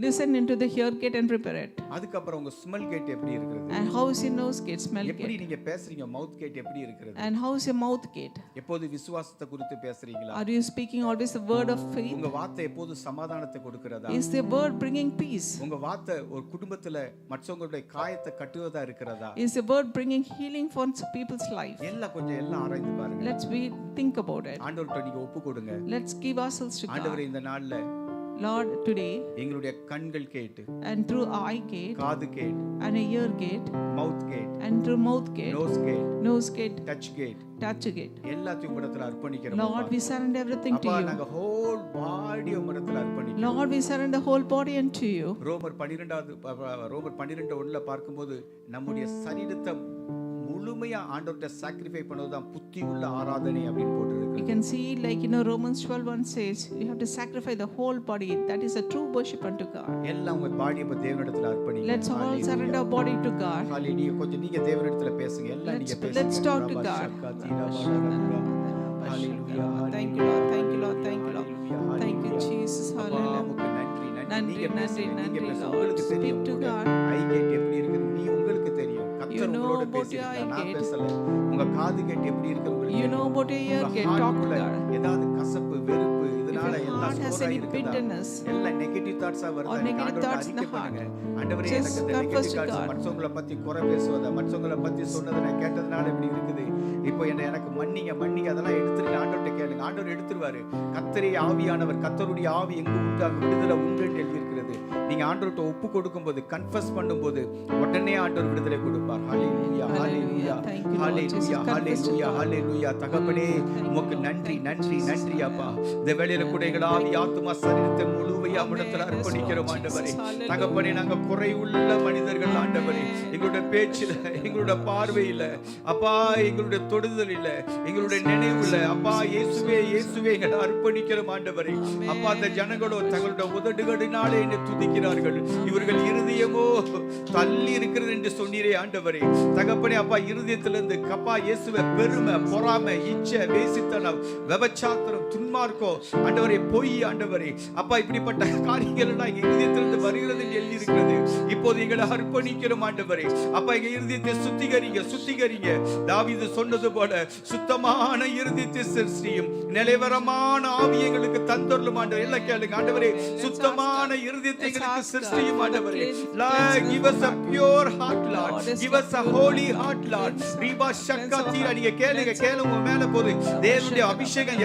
listen into the hear gate and prepare it. அதுக்கு அப்புறம் உங்க ஸ்மெல் கேட் எப்படி இருக்குது? And how is your nose gate, smell gate? எப்படி நீங்க பேசுறீங்க, மவுத் கேட் எப்படி இருக்குது? And how is your mouth gate? எப்போது விசுவாசத்தை குறித்து பேசுறீங்களா? Are you speaking always the word of faith? உங்க வார்த்தை எப்போது சமாதானத்தை கொடுக்கிறதா? Is the word bringing peace? உங்க வார்த்தை ஒரு குடும்பத்துல மற்றவங்களுடைய காயத்தை கட்டுவதா இருக்கிறதா? Is the word bringing healing for people's life? எல்லாம் ஆராய்ந்து பாருங்க. Let's think about it. ஆண்டவர்ட்ட நீங்க ஒப்பு கொடுங்க. Let's give ourselves to God. ஆண்டவரே, இந்த நாள்ல Lord, today எங்களுடைய கண்கள் கேட்டு, and through eye gate, காது gate, and a ear gate, mouth gate, and through mouth gate, nose gate, touch gate, எல்லாத்தையும் உம்மிடத்தில் அர்ப்பணிக்கிறோம். Lord, we surrender everything to you. நாங்க whole body உம்மிடத்தில் அர்ப்பணிக்கிறோம். Lord, we surrender the whole body unto you. ரோமர் 12:1 பார்க்கும்போது நம்முடைய சரீரத்தை முழு முழுமையா ஆண்டவர்ட்ட சாக்ரிஃபை பண்ணுவதுதான் புத்தி உள்ள ஆராதனை அப்படின்னு போட்டிருக்கு. You can see like Romans 12:1 says you have to sacrifice the whole body. That is a true worship unto God. எல்லாம் உங்க பாடியை இப்ப தேவனிடத்துல அர்ப்பணிங்க. Let's all surrender our body to God. ஹalleluya. கொஞ்சம் நீங்க தேவனிடத்துல பேசுங்க. எல்லாம் நீங்க பேசுங்க. Let's talk to God. Hallelujah. Thank you Lord. Thank you Lord. Thank you Lord. Thank you Jesus. Hallelujah. நன்றி Lord. Speak to God. Eye gate எப்படி இருக்குது நீ உங்களுக்கு தெரியும். கர்த்தர் உங்களோட பேசுறார். நான் பேசல. உங்க காது கேட் எப்படி இருக்கு உங்களுக்கு. You know about your ear gate. Talk to God. ஏதாவது கசப்பு வெறுப்பு இதனால எல்லாம் has any bitterness, எல்லாம் நெகட்டிவ் தாட்ஸா வருது. negative thoughts in the heart. ஆண்டவரே எனக்கு இந்த நெகட்டிவ் தாட்ஸ் மற்றவங்கள பத்தி குறை பேசுவத மற்றவங்கள பத்தி சொன்னத நான் கேட்டதனால இப்படி இருக்குது. இப்போ எனக்கு மன்னிங்க அதெல்லாம் எடுத்துட்டு ஆண்டவர்ட்ட கேளுங்க. ஆண்டவர் எடுத்துருவாரு. கர்த்தரே ஆவியானவர் கர்த்தருடைய ஆவி எங்க உண்டு அங்க விடுதலை உண்டுன்னு எழுதி இருக்கிறது. நீங்க ஆண்டவர்ட்ட ஒப்பு கொடுக்கும்போது கன்ஃபஸ் பண்ணும்போது உடனே ஆண்டவர் விடுதலை கொடுப்பார். ஹalleluya ஹalleluya ஹalleluya ஹalleluya ஹalleluya. தகப்பனே உமக்கு நன்றி நன்றி நன்றி அப்பா. இந்த வேளையில கூட எங்கள் ஆவி ஆத்துமா சரீரத்தை முழுமையா உம்மிடத்தில் அர்ப்பணிக்கிறோம் ஆண்டவரே. தகப்பனே நாங்க குறைவுள்ள மனிதர்கள் ஆண்டவரே. எங்களுடைய பேச்சில எங்களுடைய பார்வையில அப்பா எங்களுடைய தொடுதல் இல்ல எங்களுடைய நினைவு இல்ல அப்பா. இயேசுவே இயேசுவே எங்களை அர்ப்பணிக்கிறோம் ஆண்டவரே. அப்பா அந்த ஜனங்களோ தங்களுடைய உதடுகளினாலே என்னை துதிக்கிறார்கள். இவர்கள் இருதயமோ தள்ளி இருக்கிறது என்று சொன்னீரே ஆண்டவரே. தகப்பனே அப்பா இருதயத்திலிருந்து அப்பா இயேசுவே பெருமை பொறாமை இச்சை வேசித்தனம் விபச்சாரம் துன்மார்க்கம் ஆண்டவரே பொய் ஆண்டவரே அப்பா இப்படிப்பட்ட காரியங்கள் எல்லாம் எங்க இருதயத்திலிருந்து வருகிறது என்று எழுதி இருக்கிறது. இப்போது எங்களை அர்ப்பணிக்கிறோம் ஆண்டவரே. அப்பா எங்க இருதயத்தை சுத்திகரிங்க. தாவீது சொன்னது போல சுத்தமான இருதயத்தை சிருஷ்டியும் நிலைவரமான ஆவி எங்களுக்கு தந்தருளும் ஆண்டவரே. எல்லாம் கேளுங்க ஆண்டவரே. சுத்தமான இருதயத்தை எங்களுக்கு சிருஷ்டியும் ஆண்டவரே. Give us a pure heart Lord. Give us a holy heart Lord. ரீபா xacuti நீங்க கேளுங்க மேல போகுது. தேவனுடைய அபிஷேகம்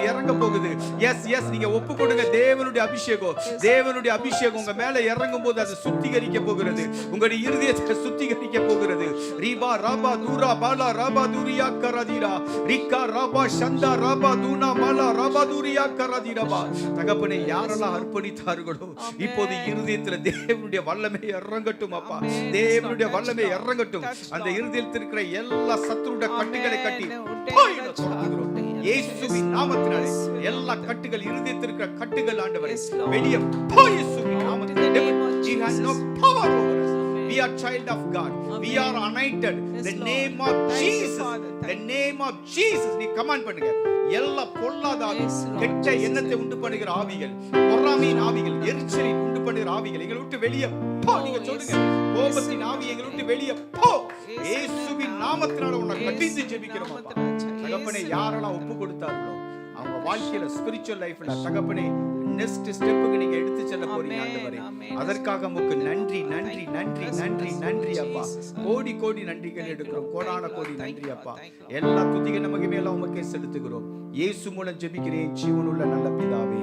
இறங்க போகுது. எஸ் நீங்க ஒப்பு கொடுங்க. தேவனுடைய அபிஷேகம் உங்க மேல இறங்கும் போது அது சுத்திகரிக்க போகிறது. உங்களுடைய இருதயத்தை சுத்திகரிக்க போகிறது. ரீபா ராபா தூரா பாலா ராபா தூரியா கரதிரா ரிகா ராபா சந்தா ராபா தூனா மாலா ராபா தூரியா கரதிரபா. தகப்பனே யாரெல்லாம் அர்ப்பணித்தார்களோ இப்போது இருதயத்துல தேவனுடைய வல்லமை இறங்கட்டும் அப்பா. தேவனுடைய வல்லமை இறங்கட்டும். அந்த இருதயத்தில் இருக்கிற எல்லா சத்துருடைய கட்டுகளை கட்டி இயேசுவின் நாமத்தினாலே எல்லா கட்டுகள் இருதயத்தில் இருக்கிற கட்டுகள் ஆண்டவரே வெளியே போய் இயேசுவின் நாமத்தினாலே. He has no power over us. We are child of God. We are anointed. The name of Jesus. The name of Jesus. நீ கமாண்ட் பண்ணுங்க. எல்லா பொல்லாத கெட்ட எண்ணத்தை உண்டு பண்ணுகிற ஆவிகள் பொறாமையின் ஆவிகள் எரிச்சலின் உண்டு பண்ணுகிற ஆவிகள் எங்களை விட்டு வெளியே போ. நீங்க சொல்லுங்க கோபத்தின் ஆவி எங்களை விட்டு வெளியே போ. இயேசுவின் நாமத்தினால உன்னை கட்டிந்து ஜெபிக்கிறோம் அப்பா. தகப்பனே யாரெல்லாம் ஒப்பு கொடுத்தார்களோ அவங்க வாழ்க்கையில ஸ்பிரிச்சுவல் லைஃப்ல தகப்பனே நெக்ஸ்ட் ஸ்டெப்புக்கு நீங்க எடுத்து செல்ல போறீங்க ஆண்டவரே. அதற்காக உமக்கு நன்றி நன்றி நன்றி நன்றி நன்றி அப்பா. கோடி நன்றிகள் எடுக்கிறோம். கோடான கோடி நன்றி அப்பா. எல்லா துதிகள் மகிமையெல்லாம் உமக்கே செலுத்துகிறோம். இயேசு மூலம் ஜெபிக்கிறேன் ஜீவனுள்ள நல்ல பிதாவே.